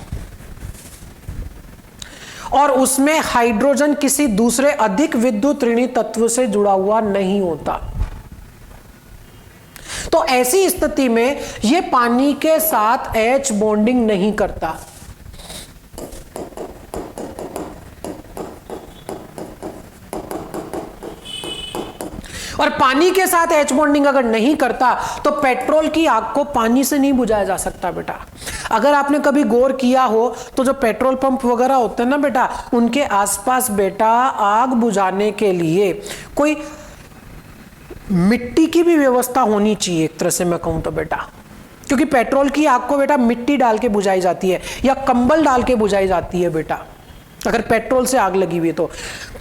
और उसमें हाइड्रोजन किसी दूसरे अधिक विद्युत ऋणी तत्व से जुड़ा हुआ नहीं होता। तो ऐसी स्थिति में यह पानी के साथ H बॉन्डिंग नहीं करता। और पानी के साथ H बॉन्डिंग अगर नहीं करता तो पेट्रोल की आग को पानी से नहीं बुझाया जा सकता बेटा। अगर आपने कभी गौर किया हो तो जो पेट्रोल पंप वगैरह होते हैं ना बेटा, उनके आसपास बेटा आग बुझाने के लिए कोई मिट्टी की भी व्यवस्था होनी चाहिए, एक तरह से मैं कहूं तो बेटा, क्योंकि पेट्रोल की आग को बेटा मिट्टी डाल के बुझाई जाती है या कंबल डाल के बुझाई जाती है बेटा। अगर पेट्रोल से आग लगी हुई है तो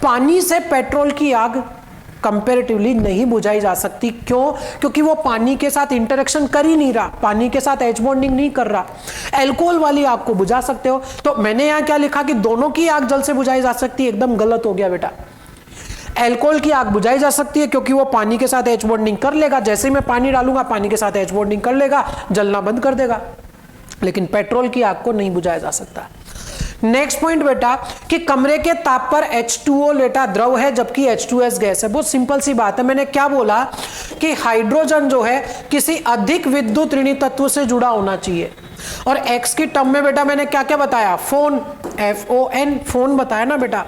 पानी से पेट्रोल की आग कंपैरेटिवली नहीं बुझाई जा सकती। क्यों? क्योंकि वो पानी के साथ इंटरेक्शन कर ही नहीं रहा, पानी के साथ H बॉन्डिंग नहीं कर रहा। अल्कोहल वाली आग को बुझा सकते हो। तो मैंने यहां क्या लिखा कि दोनों की आग जल से बुझाई जा सकती है, एकदम गलत हो गया बेटा। अल्कोहल की आग बुझाई जा सकती है क्योंकि वो पानी के साथ H बॉन्डिंग कर लेगा, जैसे ही मैं पानी डालूंगा पानी के साथ H बॉन्डिंग कर लेगा, जलना बंद कर देगा। लेकिन पेट्रोल की आग को नहीं बुझाया जा सकता। नेक्स्ट पॉइंट बेटा कि कमरे के ताप पर H2O बेटा द्रव है जबकि H2S गैस है। बहुत सिंपल सी बात है। मैंने क्या बोला कि हाइड्रोजन जो है किसी अधिक विद्युत ऋणी तत्व से जुड़ा होना चाहिए। और X की टर्म में बेटा मैंने क्या क्या बताया, फोन, FON, फोन बताया ना बेटा।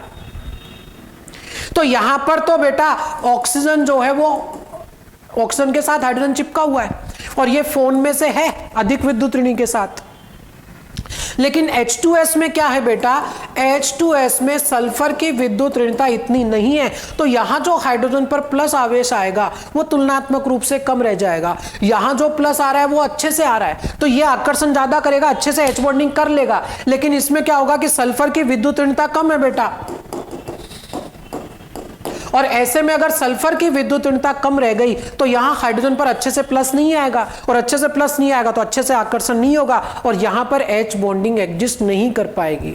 तो यहां पर तो बेटा ऑक्सीजन जो है वो ऑक्सीजन के साथ हाइड्रोजन चिपका हुआ है और ये फोन में से है अधिक विद्युत ऋणी के साथ। लेकिन H2S में क्या है बेटा, H2S में सल्फर की विद्युत ऋणता इतनी नहीं है, तो यहां जो हाइड्रोजन पर प्लस आवेश आएगा वो तुलनात्मक रूप से कम रह जाएगा। यहां जो प्लस आ रहा है वो अच्छे से आ रहा है, तो ये आकर्षण ज्यादा करेगा, अच्छे से H बॉन्डिंग कर लेगा। लेकिन इसमें क्या होगा कि सल्फर की विद्युत ऋणता कम है बेटा, और ऐसे में अगर सल्फर की विद्युत ऋणता कम रह गई तो यहां हाइड्रोजन पर अच्छे से प्लस नहीं आएगा, और अच्छे से प्लस नहीं आएगा तो अच्छे से आकर्षण नहीं होगा, और यहां पर H बॉन्डिंग एग्जिस्ट नहीं कर पाएगी।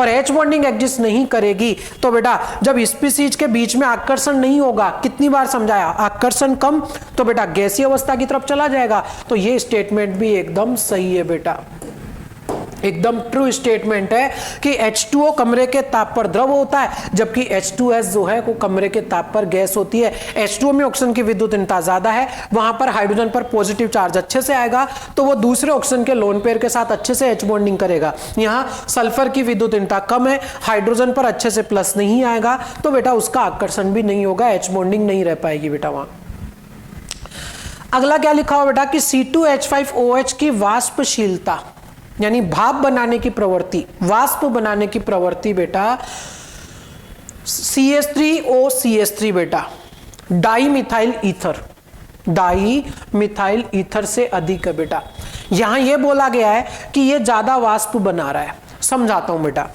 और H बॉन्डिंग एग्जिस्ट नहीं करेगी तो बेटा जब स्पीसीज के बीच में आकर्षण नहीं होगा, कितनी बार समझाया, आकर्षण कम, तो बेटा गैसीय अवस्था की तरफ चला जाएगा। तो ये स्टेटमेंट भी एकदम सही है बेटा। एकदम ट्रू स्टेटमेंट है कि H2O कमरे के ताप पर द्रव होता है, जबकि H2S जो है वो कमरे के ताप पर गैस होती है। H2O में ऑक्सीजन की विद्युतीयता ज्यादा है, वहां पर हाइड्रोजन पर पॉजिटिव चार्ज अच्छे से आएगा, तो वो दूसरे ऑक्सीजन के लोन पेयर के साथ अच्छे से H बॉन्डिंग करेगा। यहां सल्फर की विद्युतीयता कम है, हाइड्रोजन पर अच्छे से प्लस नहीं आएगा, तो बेटा उसका आकर्षण भी नहीं होगा, H बॉन्डिंग नहीं रह पाएगी बेटा वहां। अगला क्या लिखा हुआ बेटा कि C2H5OH की वाष्पशीलता यानी भाप बनाने की प्रवृत्ति, वाष्प बनाने की प्रवृत्ति बेटा CH3OCH3 बेटा डाई मिथाइल ईथर से अधिक है बेटा। यहां यह बोला गया है कि यह ज्यादा वाष्प बना रहा है। समझाता हूं बेटा,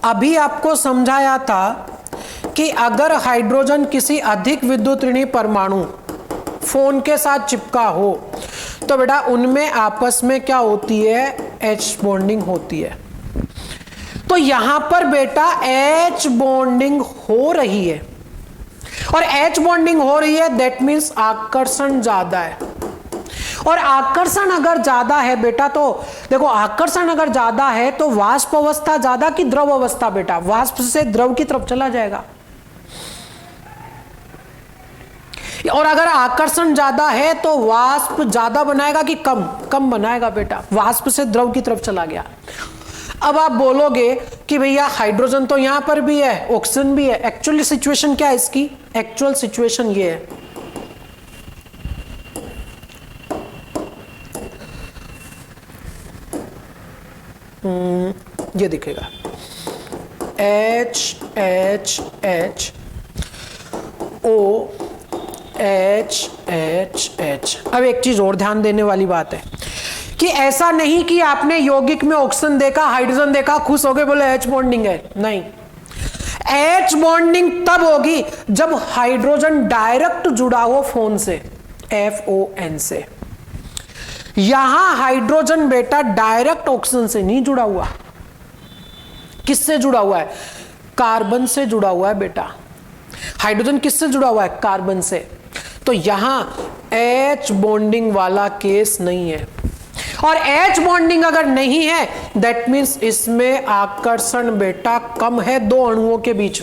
अभी आपको समझाया था कि अगर हाइड्रोजन किसी अधिक विद्युत ऋणी परमाणु फोन के साथ चिपका हो तो बेटा उनमें आपस में क्या होती है, H बॉन्डिंग होती है। तो यहां पर बेटा H बॉन्डिंग हो रही है, और H बॉन्डिंग हो रही है, दैट मीन्स आकर्षण ज्यादा है। और आकर्षण अगर ज्यादा है बेटा, तो देखो आकर्षण अगर ज्यादा है तो वाष्प अवस्था ज्यादा कि द्रव अवस्था बेटा, वाष्प से द्रव की तरफ चला जाएगा। और अगर आकर्षण ज्यादा है तो वाष्प ज्यादा बनाएगा कि कम? कम बनाएगा बेटा, वाष्प से द्रव की तरफ चला गया। अब आप बोलोगे कि भैया हाइड्रोजन तो यहां पर भी है, ऑक्सीजन भी है। एक्चुअली सिचुएशन क्या है इसकी? एक्चुअल सिचुएशन ये है, ये दिखेगा H अब एक चीज और ध्यान देने वाली बात है कि ऐसा नहीं कि आपने यौगिक में ऑक्सीजन देखा, हाइड्रोजन देखा, खुश हो गए, बोले H बॉन्डिंग है। नहीं, H बॉन्डिंग तब होगी जब हाइड्रोजन डायरेक्ट जुड़ा हो फोन से, FON से। यहां हाइड्रोजन बेटा डायरेक्ट ऑक्सीजन से नहीं जुड़ा हुआ। किससे जुड़ा हुआ है? कार्बन से जुड़ा हुआ है बेटा। हाइड्रोजन किससे जुड़ा हुआ है? कार्बन से। तो यहां H बॉन्डिंग वाला केस नहीं है, और H बॉन्डिंग अगर नहीं है दैट मीन्स इसमें आकर्षण बेटा कम है। दो अणुओं के बीच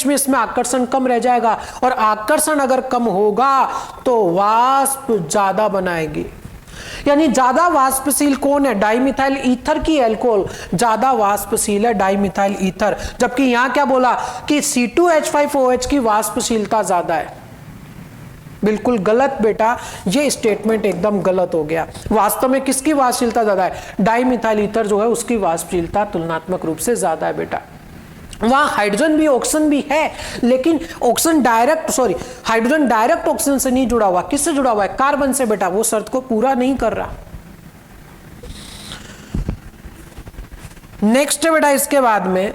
में इसमें आकर्षण कम रह जाएगा, और आकर्षण अगर कम होगा तो वाष्प ज्यादा बनाएगी। यानी ज्यादा वाष्पशील कौन है? डाइमिथाइल ईथर की एल्कोहल ज्यादा वाष्पशील है, डाइमिथाइल ईथर। जबकि यहां क्या बोला कि C2H5OH की वाष्पशीलता ज्यादा है। बिल्कुल गलत बेटा, ये स्टेटमेंट एकदम गलत हो गया। वास्तव में किसकी वाष्पशीलता ज्यादा है? डाइमिथाइल ईथर जो है उसकी वाष्पशीलता तुलनात्मक रूप से ज्यादा है बेटा। वहां हाइड्रोजन भी ऑक्सीजन भी है, लेकिन हाइड्रोजन डायरेक्ट ऑक्सीजन से नहीं जुड़ा हुआ। किससे जुड़ा हुआ है? कार्बन से बेटा। वो शर्त को पूरा नहीं कर रहा। नेक्स्ट है बेटा इसके बाद में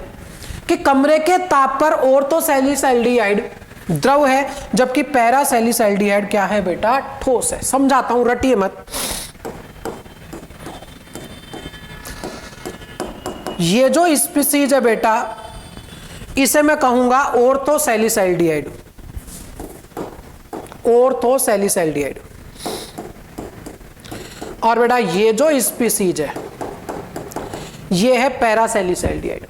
कि कमरे के ताप पर ऑर्थोसैलिसाइल्डिहाइड द्रव है, जबकि पैरासैलिसाइल्डिहाइड क्या है बेटा? ठोस है। समझाता हूं, रटिए मत। ये जो स्पीसीज है बेटा इसे मैं कहूंगा ऑर्थोसैलिसाइल्डिहाइड। और बेटा ये जो स्पीसीज है ये है पैरासैलिसाइल्डिहाइड।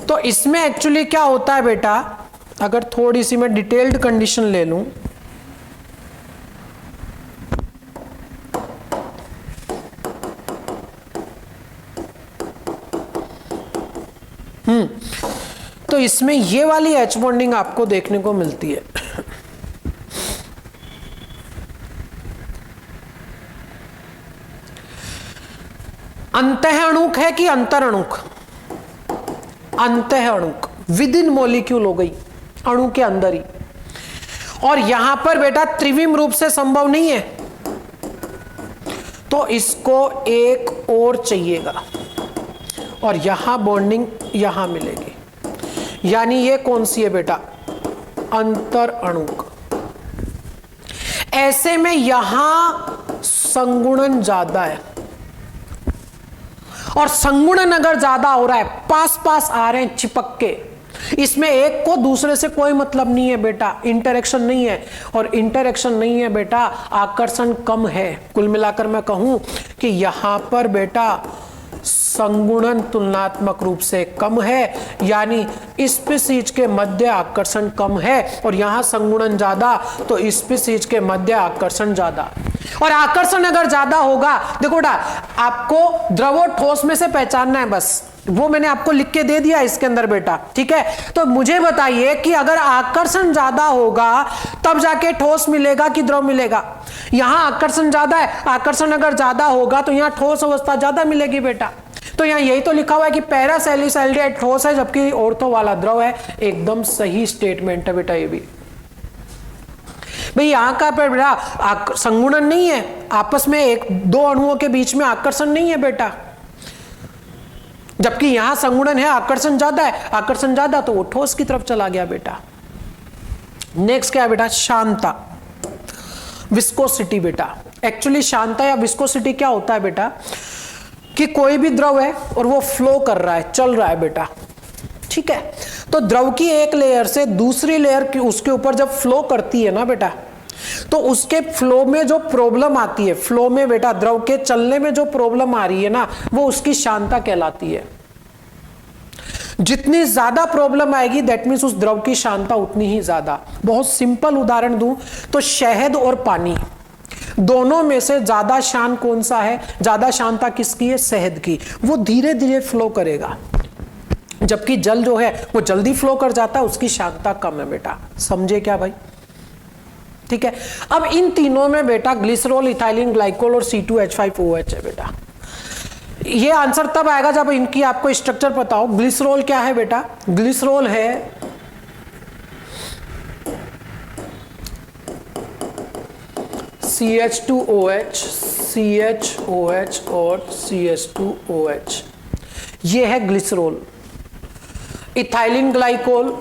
तो इसमें एक्चुअली क्या होता है बेटा, अगर थोड़ी सी मैं डिटेल्ड कंडीशन ले लूं, तो इसमें ये वाली H बॉन्डिंग आपको देखने को मिलती है। अंतःअणुक है कि अंतरणुक? अंतःअणुक, विद इन मॉलिक्यूल हो गई, अणु के अंदर ही। और यहां पर बेटा त्रिविम रूप से संभव नहीं है, तो इसको एक और चाहिएगा, और यहां बॉन्डिंग यहां मिलेगी। यानी ये कौन सी है बेटा? अंतरणुक। ऐसे में यहां संगुणन ज्यादा है, और संगुणन अगर ज्यादा हो रहा है, पास पास आ रहे हैं चिपक के, इसमें एक को दूसरे से कोई मतलब नहीं है बेटा, इंटरेक्शन नहीं है, और इंटरेक्शन नहीं है बेटा, आकर्षण कम है। कुल मिलाकर मैं कहूं कि यहां पर बेटा संगुणन तुलनात्मक रूप से कम है, यानी स्पीशीज के मध्य आकर्षण कम है, और यहां संगुणन ज्यादा तो स्पीशीज के मध्य आकर्षण ज्यादा। और आकर्षण अगर ज्यादा होगा, देखो बेटा आपको द्रव और ठोस में से पहचानना है, बस वो मैंने आपको लिख के दे दिया इसके अंदर बेटा, ठीक है। तो मुझे बताइए कि अगर आकर्षण ज्यादा होगा तब जाके ठोस मिलेगा कि द्रव मिलेगा? यहां आकर्षण ज्यादा है, आकर्षण अगर ज्यादा होगा तो यहां ठोस अवस्था ज्यादा मिलेगी बेटा। तो यहां यही तो लिखा हुआ है कि पैरासेल्यूसाइड ठोस है जबकि ऑर्थो वाला द्रव है। एकदम सही स्टेटमेंट है बेटा ये भी। भाई यहां का बेटा संगुणन नहीं है, आपस में एक दो अणुओं के बीच में आकर्षण नहीं है बेटा, जबकि यहां संगुणन है, आकर्षण ज्यादा है, आकर्षण ज्यादा तो वो ठोस की तरफ चला गया बेटा। नेक्स्ट क्या है बेटा? शांता, विस्कोसिटी बेटा। एक्चुअली शांता या विस्कोसिटी क्या होता है बेटा कि कोई भी द्रव है और वो फ्लो कर रहा है, चल रहा है बेटा, ठीक है। तो द्रव की एक लेयर से दूसरी लेयर की उसके ऊपर जब फ्लो करती है ना बेटा, तो उसके फ्लो में जो प्रॉब्लम आती है, फ्लो में बेटा द्रव के चलने में जो प्रॉब्लम आ रही है ना, वो उसकी शांता कहलाती है। जितनी ज्यादा प्रॉब्लम आएगी दैट मीन्स उस द्रव की शांता उतनी ही ज्यादा। बहुत सिंपल उदाहरण दूं तो शहद और पानी, दोनों में से ज्यादा शांत कौन सा है? ज्यादा शांता किसकी है? शहद की। वो धीरे धीरे फ्लो करेगा, जबकि जल जो है वो जल्दी फ्लो कर जाता है, उसकी शांता कम है बेटा। समझे क्या भाई? ठीक है। अब इन तीनों में बेटा ग्लिसरॉल, इथाइलिन ग्लाइकोल और C2H5OH है बेटा। ये आंसर तब आएगा जब इनकी आपको स्ट्रक्चर पता हो। ग्लिसरॉल क्या है बेटा? ग्लिसरॉल है CH2OH, CHOH और CH2OH, ये है ग्लिसरॉल। इथाइलिन ग्लाइकोल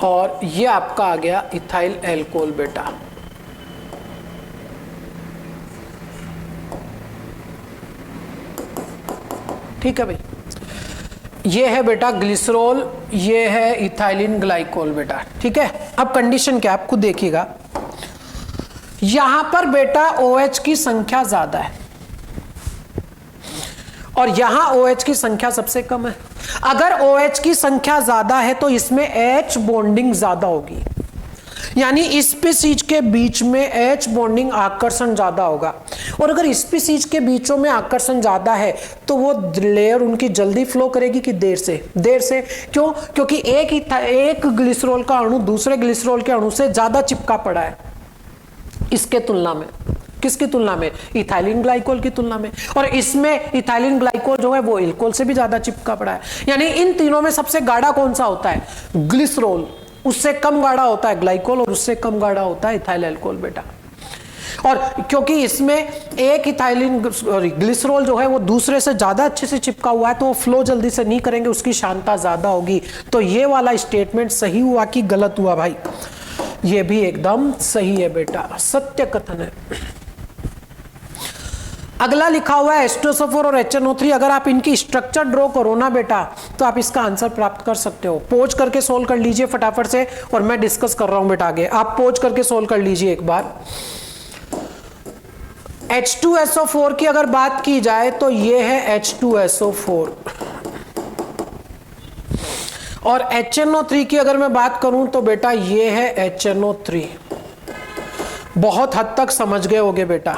और ये आपका आ गया इथाइल एल्कोहल बेटा। ठीक है भाई, ये है बेटा ग्लिसरॉल, ये है इथाइलिन ग्लाइकोल बेटा। ठीक है। अब कंडीशन क्या आपको देखिएगा, यहां पर बेटा OH की संख्या ज्यादा है और यहां OH की संख्या सबसे कम है। अगर OH की संख्या ज्यादा है तो इसमें H बॉन्डिंग ज्यादा होगी, यानी स्पीशीज के बीच में H बॉन्डिंग आकर्षण ज्यादा होगा। और अगर स्पीशीज के बीचों में आकर्षण ज्यादा है तो वो लेयर उनकी जल्दी फ्लो करेगी कि देर से? देर से। क्यों? क्योंकि एक ग्लिसरॉल का अणु दूसरे ग्लिसरॉल के अणु से ज्यादा चिपका पड़ा है इसके तुलना में। किसकी तुलना में? इथाइलिन ग्लाइकोल की तुलना में। और इसमें इथाइलिन ग्लाइकोल जो है वो एल्कोहल से भी ज्यादा चिपका पड़ा है। यानी इन तीनों में सबसे गाढ़ा कौन सा होता है? ग्लिसरॉल। उससे कम गाढ़ा होता है ग्लाइकोल और उससे कम गाढ़ा होता है इथाइल एल्कोहल बेटा। और क्योंकि इसमें एक इथाइलिन ग्लिसरॉल जो है वो दूसरे से ज्यादा अच्छे से चिपका हुआ है तो वो फ्लो जल्दी से नहीं करेंगे, उसकी शांता ज्यादा होगी। तो ये वाला स्टेटमेंट सही हुआ कि गलत हुआ भाई? ये भी एकदम सही है बेटा, सत्य कथन है। अगला लिखा हुआ है H2SO4 और HNO3। अगर आप इनकी स्ट्रक्चर ड्रॉ करो ना बेटा तो आप इसका आंसर प्राप्त कर सकते हो। पोज करके सोल्व कर लीजिए फटाफट से, और मैं डिस्कस कर रहा हूं बेटा आगे। आप पोज करके सोल्व कर लीजिए एक बार। H2SO4 की अगर बात की जाए तो ये है H2SO4, और HNO3 की अगर मैं बात करूं तो बेटा ये है HNO3। बहुत हद तक समझ गए होगे बेटा।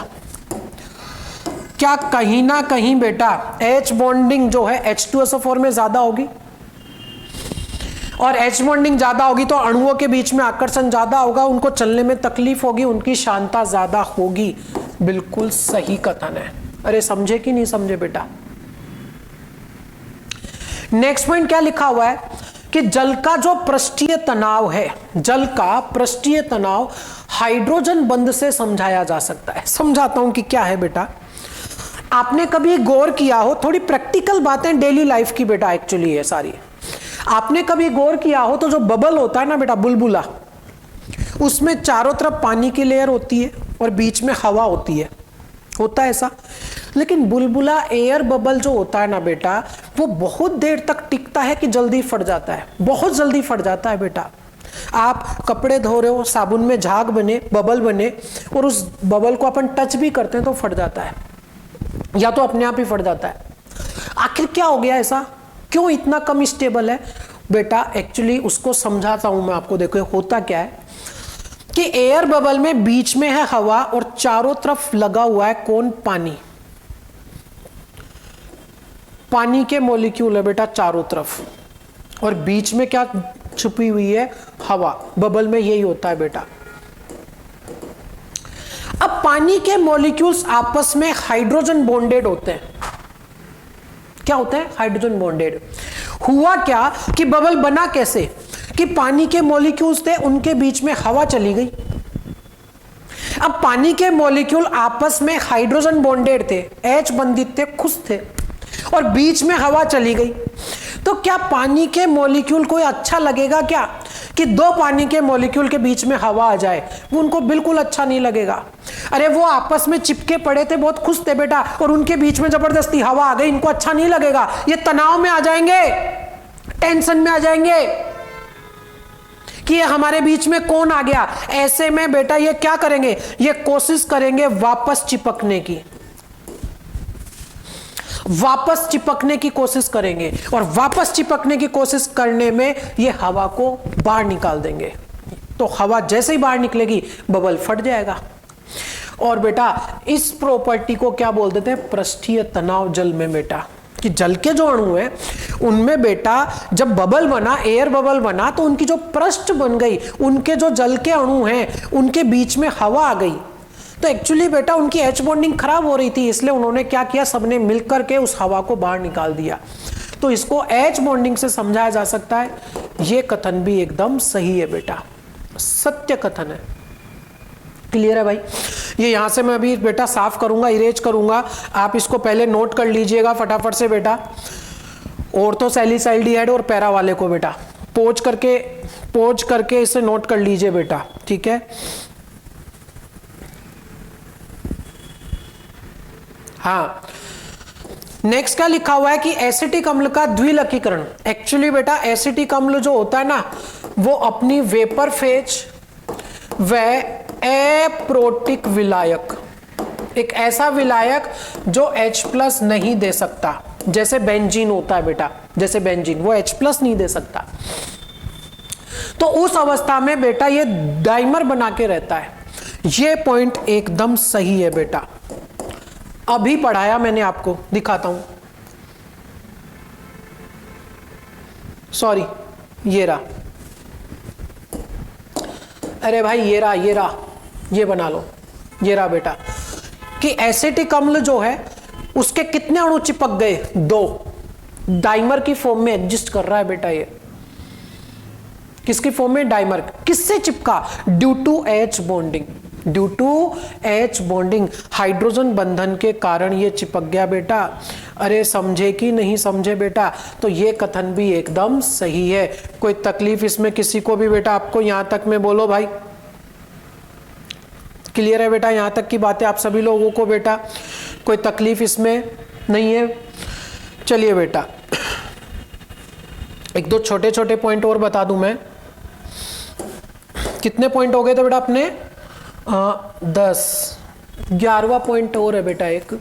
क्या कहीं ना कहीं बेटा H बॉन्डिंग जो है H2SO4 में ज्यादा होगी, और H बॉन्डिंग ज्यादा होगी तो अणुओं के बीच में आकर्षण ज्यादा होगा, उनको चलने में तकलीफ होगी, उनकी शांता ज्यादा होगी। बिल्कुल सही कथन है। अरे समझे कि नहीं समझे बेटा? नेक्स्ट पॉइंट क्या लिखा हुआ है कि जल का जो पृष्ठीय तनाव है, जल का पृष्ठीय तनाव हाइड्रोजन बंध से समझाया जा सकता है। समझाता हूं कि क्या है बेटा। आपने कभी गौर किया हो, थोड़ी प्रैक्टिकल बातें डेली लाइफ की बेटा एक्चुअली है सारी। आपने कभी गौर किया हो तो जो बबल होता है ना बेटा, बुलबुला, उसमें चारों तरफ पानी की लेयर होती है और बीच में हवा होती है, होता है ऐसा। लेकिन बुलबुला एयर बबल जो होता है ना बेटा, वो बहुत देर तक टिकता है कि जल्दी फट जाता है? बहुत जल्दी फट जाता है बेटा। आप कपड़े धो रहे हो, साबुन में झाग बने, बबल बने, और उस बबल को अपन टच भी करते हैं तो फट जाता है, या तो अपने आप ही फट जाता है। आखिर क्या हो गया ऐसा, क्यों इतना कम स्टेबल है बेटा? एक्चुअली उसको समझाता हूं मैं आपको। देखो होता क्या है कि एयर बबल में बीच में है हवा और चारों तरफ लगा हुआ है कौन? पानी। पानी के मॉलिक्यूल है बेटा चारों तरफ, और बीच में क्या छुपी हुई है? हवा। बबल में यही होता है बेटा। अब पानी के मॉलिक्यूल्स आपस में हाइड्रोजन बॉन्डेड होते हैं। क्या होते हैं? Hydrogen bonded. हुआ क्या कि बबल बना कैसे कि पानी के मॉलिक्यूल्स थे, उनके बीच में हवा चली गई। अब पानी के मॉलिक्यूल आपस में हाइड्रोजन बॉन्डेड थे, H बंधित थे, खुश थे, और बीच में हवा चली गई। तो क्या पानी के मॉलिक्यूल को अच्छा लगेगा क्या कि दो पानी के मॉलिक्यूल के बीच में हवा आ जाए? वो उनको बिल्कुल अच्छा नहीं लगेगा। अरे वो आपस में चिपके पड़े थे, बहुत खुश थे बेटा, और उनके बीच में जबरदस्ती हवा आ गई, इनको अच्छा नहीं लगेगा। ये तनाव में आ जाएंगे, टेंशन में आ जाएंगे कि ये हमारे बीच में कौन आ गया। ऐसे में बेटा ये क्या करेंगे? ये कोशिश करेंगे वापस चिपकने की, वापस चिपकने की कोशिश करेंगे, और वापस चिपकने की कोशिश करने में ये हवा को बाहर निकाल देंगे। तो हवा जैसे ही बाहर निकलेगी बबल फट जाएगा। और बेटा इस प्रॉपर्टी को क्या बोल देते हैं? पृष्ठीय तनाव जल में बेटा, कि जल के जो अणु हैं उनमें बेटा जब बबल बना, एयर बबल बना, तो उनकी जो पृष्ठ बन गई, उनके जो जल के अणु हैं उनके बीच में हवा आ गई। तो एक्चुअली बेटा उनकी H बॉन्डिंग खराब हो रही थी, इसलिए उन्होंने क्या किया? सबने मिलकर के उस हवा को बाहर निकाल दिया। तो इसको H बॉन्डिंग से समझाया जा सकता है। यह कथन भी एकदम सही है बेटा, सत्य कथन है। क्लियर है भाई? ये यहां से मैं अभी बेटा साफ करूंगा, इरेज करूंगा। आप इसको पहले नोट कर लीजिएगा फटाफट से बेटा। ऑर्थोसैलिसाइल्डिहाइड और पैरा वाले को बेटा पोज करके इसे नोट कर लीजिए बेटा, ठीक है? हाँ, नेक्स्ट क्या लिखा हुआ है कि एसिटिक अम्ल का द्विलकीकरण। एक्चुअली बेटा एसिटिक अम्ल जो होता है ना, वो अपनी वेपर फेज व एप्रोटिक विलायक, एक ऐसा विलायक जो H+ नहीं दे सकता, जैसे बेंजीन होता है बेटा, जैसे बेंजीन वो H+ नहीं दे सकता, तो उस अवस्था में बेटा ये डाइमर बना के रहता है। ये पॉइंट एकदम सही है बेटा, अभी पढ़ाया मैंने आपको, दिखाता हूं। सॉरी, ये रहा। अरे भाई ये रहा, ये बना लो। ये रहा बेटा कि एसिटिक अम्ल जो है उसके कितने अणु चिपक गए? 2। डाइमर की फॉर्म में एग्जिस्ट कर रहा है बेटा। ये किसकी फॉर्म में? डाइमर। किससे चिपका? Due to H bonding. Due to H bonding, hydrogen बंधन के कारण ये चिपक गया बेटा। अरे समझे कि नहीं समझे बेटा? तो ये कथन भी एकदम सही है। कोई तकलीफ इसमें किसी को भी बेटा? आपको यहां तक में बोलो भाई, क्लियर है बेटा? यहां तक की बातें आप सभी लोगों को बेटा, कोई तकलीफ इसमें नहीं है? चलिए बेटा, एक दो छोटे छोटे पॉइंट और बता दूं मैं। कितने पॉइंट हो गए थे बेटा अपने? 10। 11वां पॉइंट और है बेटा एक,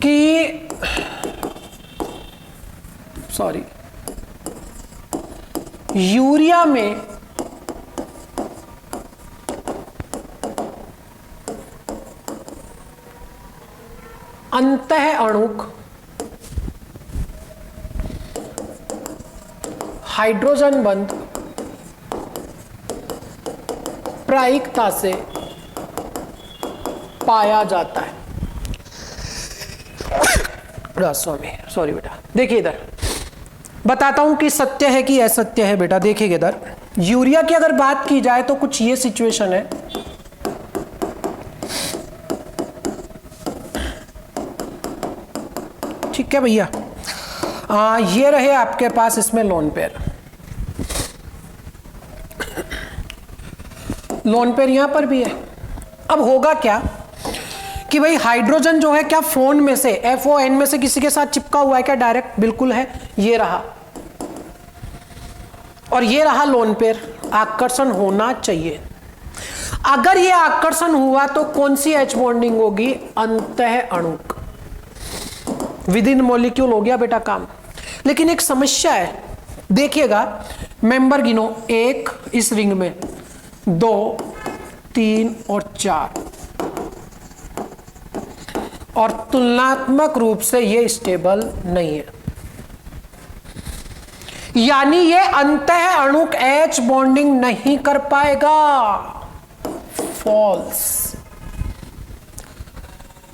कि सॉरी, यूरिया में अंतः अणुक हाइड्रोजन बंध प्रायिकता से पाया जाता है। सॉरी बेटा, देखिए इधर बताता हूं कि सत्य है कि असत्य है बेटा। देखिए इधर, यूरिया की अगर बात की जाए तो कुछ ये सिचुएशन है। ठीक है भैया, ये रहे आपके पास इसमें लोन पेयर। लोन पेयर यहां पर भी है। अब होगा क्या कि भाई हाइड्रोजन जो है क्या फोन में से FON में से किसी के साथ चिपका हुआ है क्या डायरेक्ट? बिल्कुल है, ये रहा और ये रहा लोन पेयर। आकर्षण होना चाहिए। अगर ये आकर्षण हुआ तो कौन सी H बॉन्डिंग होगी? अंतः अणुक, विद इन मॉलिक्यूल हो गया बेटा काम। लेकिन एक समस्या है, देखिएगा मेंबर गिनो, 1 इस रिंग में, 2 3 और 4, और तुलनात्मक रूप से ये स्टेबल नहीं है, यानी ये अंतः अणुक H बॉन्डिंग नहीं कर पाएगा। फॉल्स।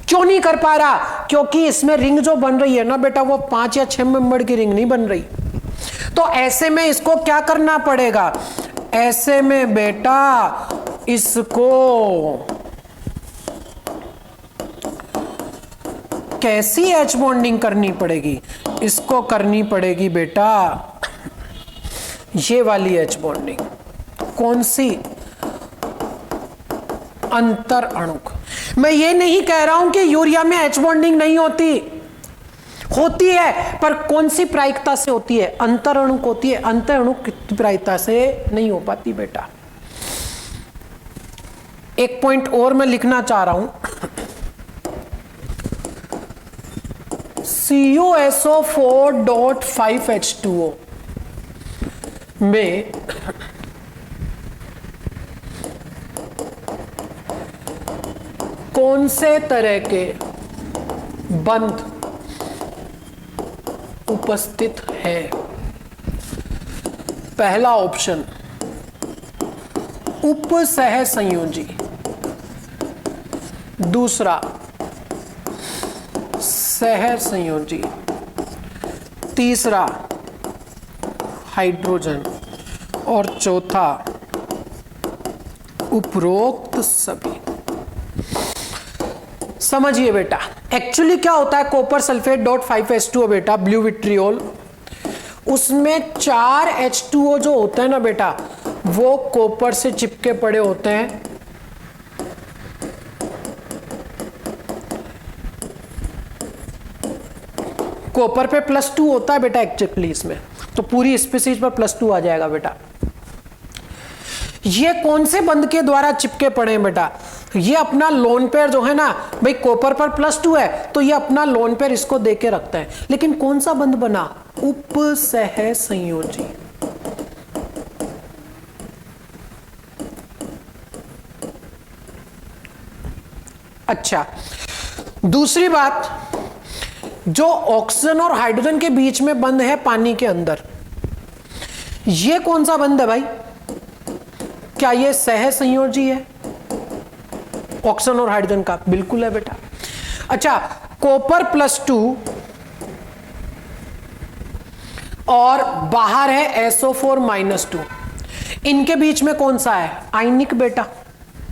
क्यों नहीं कर पा रहा? क्योंकि इसमें रिंग जो बन रही है ना बेटा, वो 5 या 6 मेंबर की रिंग नहीं बन रही। तो ऐसे में इसको क्या करना पड़ेगा? ऐसे में बेटा इसको कैसी H बॉन्डिंग करनी पड़ेगी? इसको करनी पड़ेगी बेटा ये वाली H बॉन्डिंग। कौन सी? अंतर अणुक। मैं ये नहीं कह रहा हूं कि यूरिया में H बॉन्डिंग नहीं होती, होती है, पर कौन सी प्रायिकता से होती है? अंतर अणुक होती है। अंतर अणुक कितनी प्रायिकता से नहीं हो पाती बेटा। एक पॉइंट और मैं लिखना चाह रहा हूं, CuSO4.5H2O में कौन से तरह के बंध उपस्थित है? पहला ऑप्शन उपसह संयोजी, दूसरा सह संयोजी, तीसरा हाइड्रोजन और चौथा उपरोक्त सभी। समझिए बेटा, एक्चुअली क्या होता है कॉपर सल्फेट डॉट 5H2O बेटा, ब्लू विट्रियोल, उसमें 4 H2O जो होते हैं ना बेटा, वो कॉपर से चिपके पड़े होते हैं। कॉपर पे +2 होता है बेटा एक्चुअली इसमें, तो पूरी स्पीसीज पर +2 आ जाएगा बेटा। ये कौन से बंध के द्वारा चिपके पड़े हैं बेटा? ये अपना लोन पेयर जो है ना भाई, कॉपर पर +2 है तो ये अपना लोन पेयर इसको देके रखता है। लेकिन कौन सा बंध बना? उपसह संयोजी। अच्छा, दूसरी बात, जो ऑक्सीजन और हाइड्रोजन के बीच में बंध है पानी के अंदर, ये कौन सा बंध है भाई? क्या ये सह संयोजी है ऑक्सीजन और हाइड्रोजन का? बिल्कुल है बेटा। अच्छा, कॉपर +2 और बाहर है SO4 -2, इनके बीच में कौन सा है? आयनिक बेटा।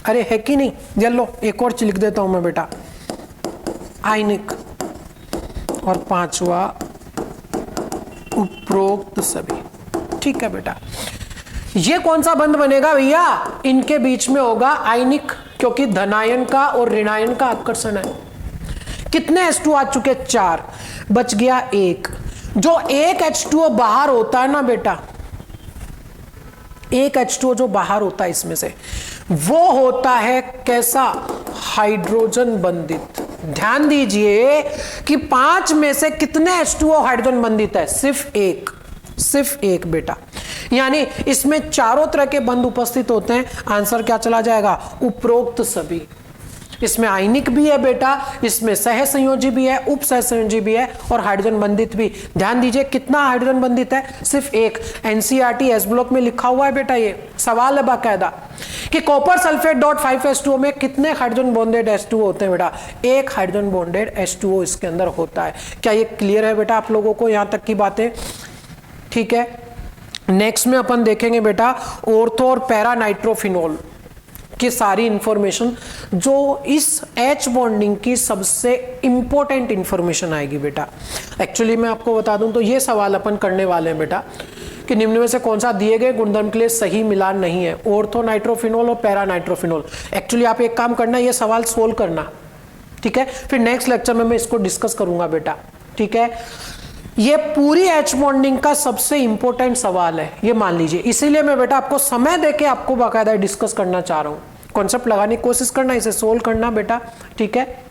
अरे है कि नहीं? चलो एक और लिख देता हूं मैं बेटा, आयनिक, और पांचवा उपरोक्त सभी। ठीक है बेटा। ये कौन सा बंध बनेगा भैया? इनके बीच में होगा आयनिक, क्योंकि धनायन का और ऋणायन का आकर्षण है। कितने H2 आ चुके? 4, बच गया 1। जो एक H2O बाहर होता है ना बेटा, एक H2O जो बाहर होता है इसमें से, वो होता है कैसा? हाइड्रोजन बंधित। ध्यान दीजिए कि 5 में से कितने H2O हाइड्रोजन बंधित है? सिर्फ एक, सिर्फ एक बेटा। यानी इसमें चारों तरह के बंध उपस्थित होते हैं। आंसर क्या चला जाएगा? उपरोक्त सभी। इसमें आयनिक भी है बेटा, इसमें सह संयोजी भी है, उप सह संयोजी भी है, और हाइड्रोजन बंधित भी। ध्यान दीजिए कितना हाइड्रोजन बंधित है? सिर्फ एक। एनसीईआरटी एस ब्लॉक में लिखा हुआ है बेटा, ये सवाल है बाकायदा कि कॉपर सल्फेट डॉट 5H2O में कितने हाइड्रोजन बॉन्डेड H2O होते हैं बेटा? एक हाइड्रोजन बॉन्डेड H2O इसके अंदर होता है। क्या ये क्लियर है बेटा आप लोगों को यहां तक की बातें? ठीक है। नेक्स्ट में अपन देखेंगे बेटा ऑर्थो और पैरा नाइट्रोफिनॉल की सारी इंफॉर्मेशन, जो इस H बॉन्डिंग की सबसे इंपॉर्टेंट इंफॉर्मेशन आएगी बेटा। एक्चुअली मैं आपको बता दूं तो ये सवाल अपन करने वाले हैं बेटा कि निम्न में से कौन सा दिए गए गुणधर्म के लिए सही मिलान नहीं है? ऑर्थो नाइट्रोफिनॉल और पैरा नाइट्रोफिनॉल। एक्चुअली आप एक काम करना, ये सवाल सोल्व करना, ठीक है, फिर नेक्स्ट लेक्चर में मैं इसको डिस्कस करूंगा बेटा, ठीक है। ये पूरी एच बॉन्डिंग का सबसे इंपॉर्टेंट सवाल है, ये मान लीजिए, इसीलिए मैं बेटा आपको समय देके आपको बाकायदा डिस्कस करना चाह रहा हूं। कॉन्सेप्ट लगाने की कोशिश करना, इसे सोल्व करना बेटा, ठीक है।